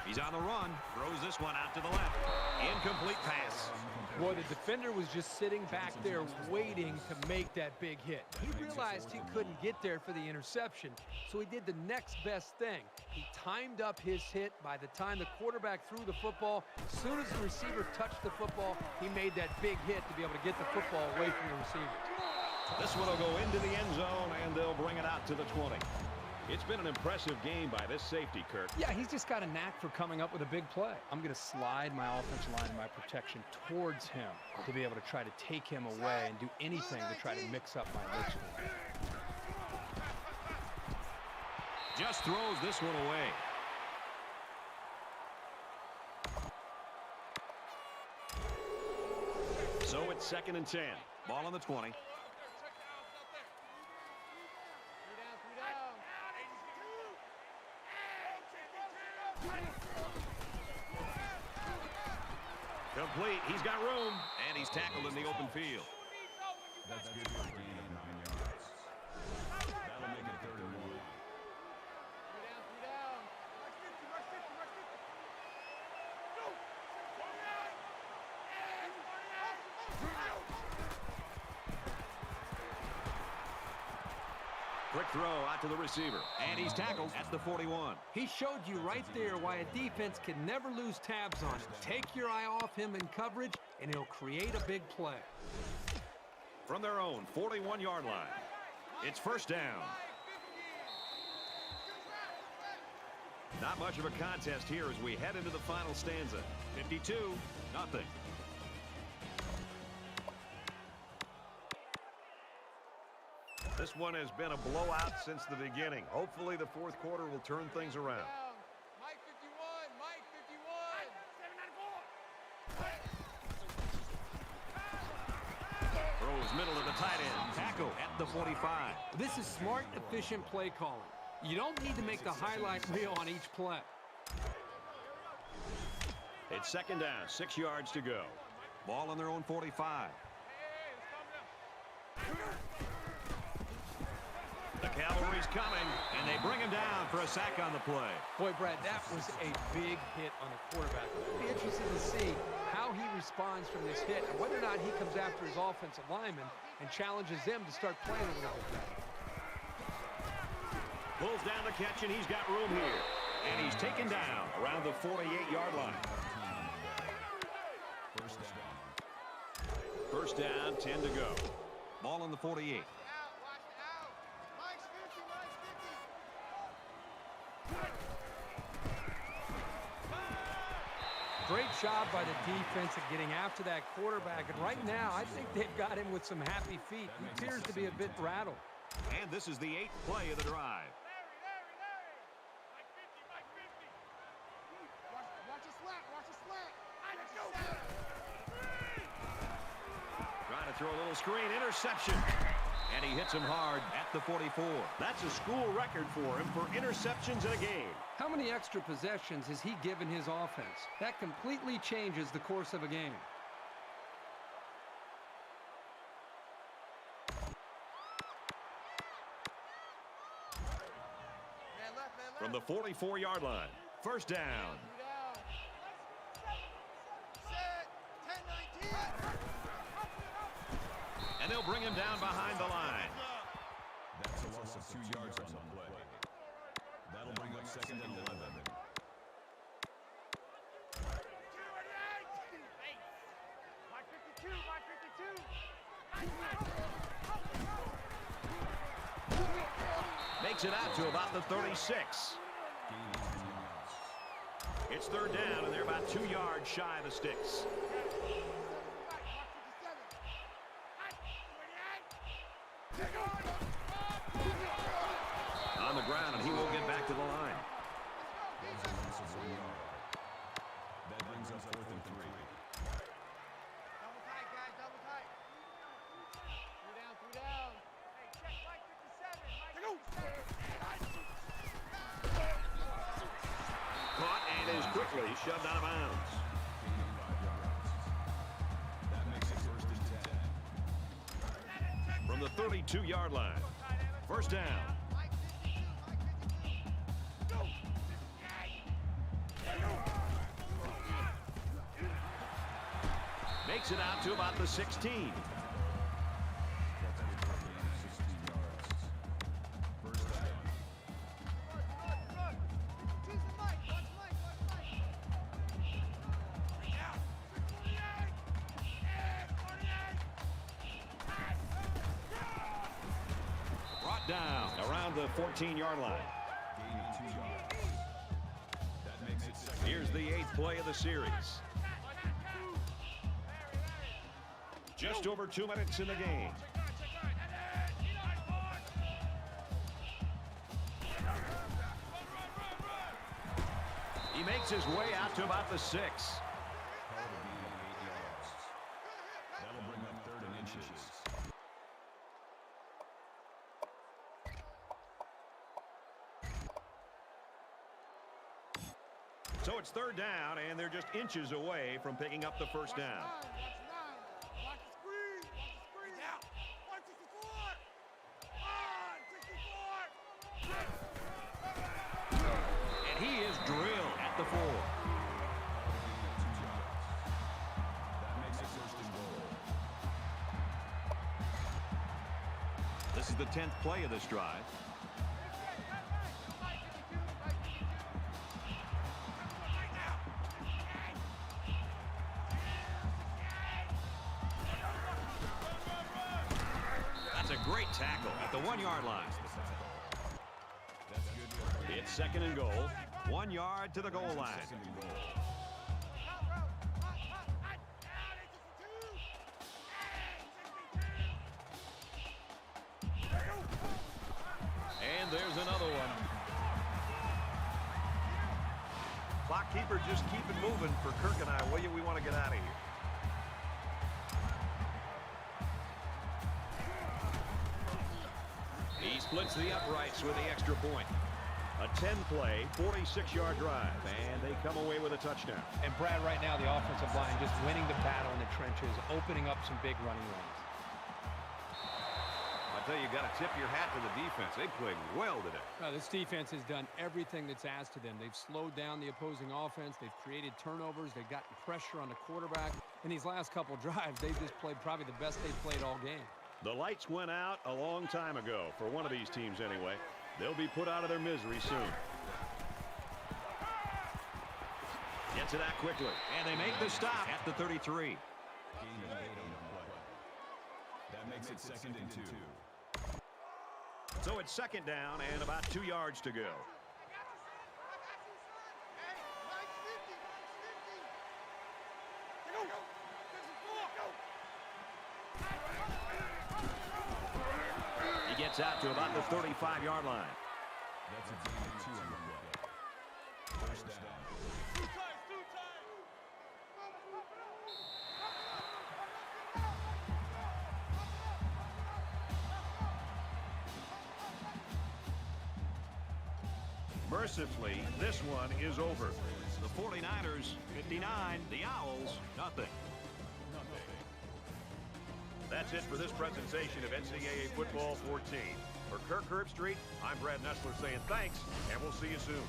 He's on the run, throws this one out to the left. Incomplete pass. Boy, the defender was just sitting back there waiting to make that big hit. He realized he couldn't get there for the interception, so he did the next best thing. He timed up his hit. By the time the quarterback threw the football, as soon as the receiver touched the football, he made that big hit to be able to get the football away from the receiver. This one will go into the end zone, and they'll bring it out to the 20. It's been an impressive game by this safety, Kirk. Yeah, he's just got a knack for coming up with a big play. I'm going to slide my offensive line and my protection towards him to be able to try to take him away and do anything to try to mix up my looks. Just throws this one away. So it's 2nd and 10. Ball on the 20. Complete. He's got room, and he's tackled in the open field. That's good for a gain of 9 yards. That'll make it 3rd and 1. Quick throw out to the receiver, and he's tackled at the 41. He showed you right there why a defense can never lose tabs on him. Take your eye off him in coverage, and he'll create a big play. From their own 41-yard line, it's 1st down. Not much of a contest here as we head into the final stanza. 52-0. This one has been a blowout since the beginning. Hopefully the 4th quarter will turn things around. Mike 51, Mike 51. Throws middle of the tight end. Tackle at the 45. This is smart, efficient play calling. You don't need to make the highlight reel on each play. It's 2nd down, 6 yards to go. Ball on their own 45. The cavalry's coming, and they bring him down for a sack on the play. Boy, Brad, that was a big hit on the quarterback. It'll be interesting to see how he responds from this hit and whether or not he comes after his offensive lineman and challenges them to start playing a little bit better. Pulls down the catch, and he's got room here. And he's taken down around the 48-yard line. 1st down, 10 to go. Ball on the 48. Great job by the defense of getting after that quarterback. And right now, I think they've got him with some happy feet. He appears to be a bit rattled. And this is the 8th play of the drive. Watch a slant, watch a slant. Trying to throw a little screen, interception. And he hits him hard at the 44. That's a school record for him for interceptions in a game. How many extra possessions has he given his offense? That completely changes the course of a game. From the 44-yard line, 1st down. And they'll bring him down behind the line. That's a loss of 2 yards on the play. That'll bring up 2nd and 11. Makes it out to about the 36. It's 3rd down, and they're about 2 yards shy of the sticks. On the ground, and he will get back to the line. That brings us 4th and 3. Double tight, guys, double tight. 3 down. Hey, check Mike 57. Caught and is quickly shoved out of bounds. That makes it 1st and 10. From the 32-yard line, 1st down. makes it out to about the 16. That's good for a gain of 16 yards. First down. Run. Choose the mic. Watch Mike. Out. 648. 48. Brought down around the 14-yard line. Gaining 2 yards. That makes it second. Here's the 8th play of the series. Just over 2 minutes in the game. He makes his way out to about the 6. Call to gain of 8 yards. That'll bring up 3rd and inches. So it's 3rd down, and they're just inches away from picking up the first down. Watch the screen. Out. 164. 164. And he is drilled at the 4. Call to gain of 2 yards. That makes it 1st and goal. This is the 10th play of this drive. That's a great tackle at the 1-yard line. That's good for a gain. It's 2nd and goal. 1 yard to the goal line. 2nd and goal. And there's another one. Clock keeper, just keep it moving for Kirk and I. Will you? We want to get out of here. He splits the uprights with the extra point. A 10-play, 46-yard drive, and they come away with a touchdown. And Brad, right now, the offensive line just winning the battle in the trenches, opening up some big running lanes. I tell you, you got to tip your hat to the defense. They played well today. This defense has done everything that's asked of them. They've slowed down the opposing offense. They've created turnovers. They've gotten pressure on the quarterback. In these last couple drives, they've just played probably the best they've played all game. The lights went out a long time ago, for one of these teams anyway. They'll be put out of their misery soon. Gets it out quickly, and they make the stop at the 33. Gain of 8 on the play. That makes it 2nd and 2. So it's 2nd down and about 2 yards to go. He gets out to about the 35-yard line. That's a gain of 2 on the play. First down. Mercifully, this one is over. The 49ers, 59. The Owls, nothing. That's it for this presentation of NCAA Football 14. For Kirk Herbstreit, I'm Brad Nessler saying thanks, and we'll see you soon.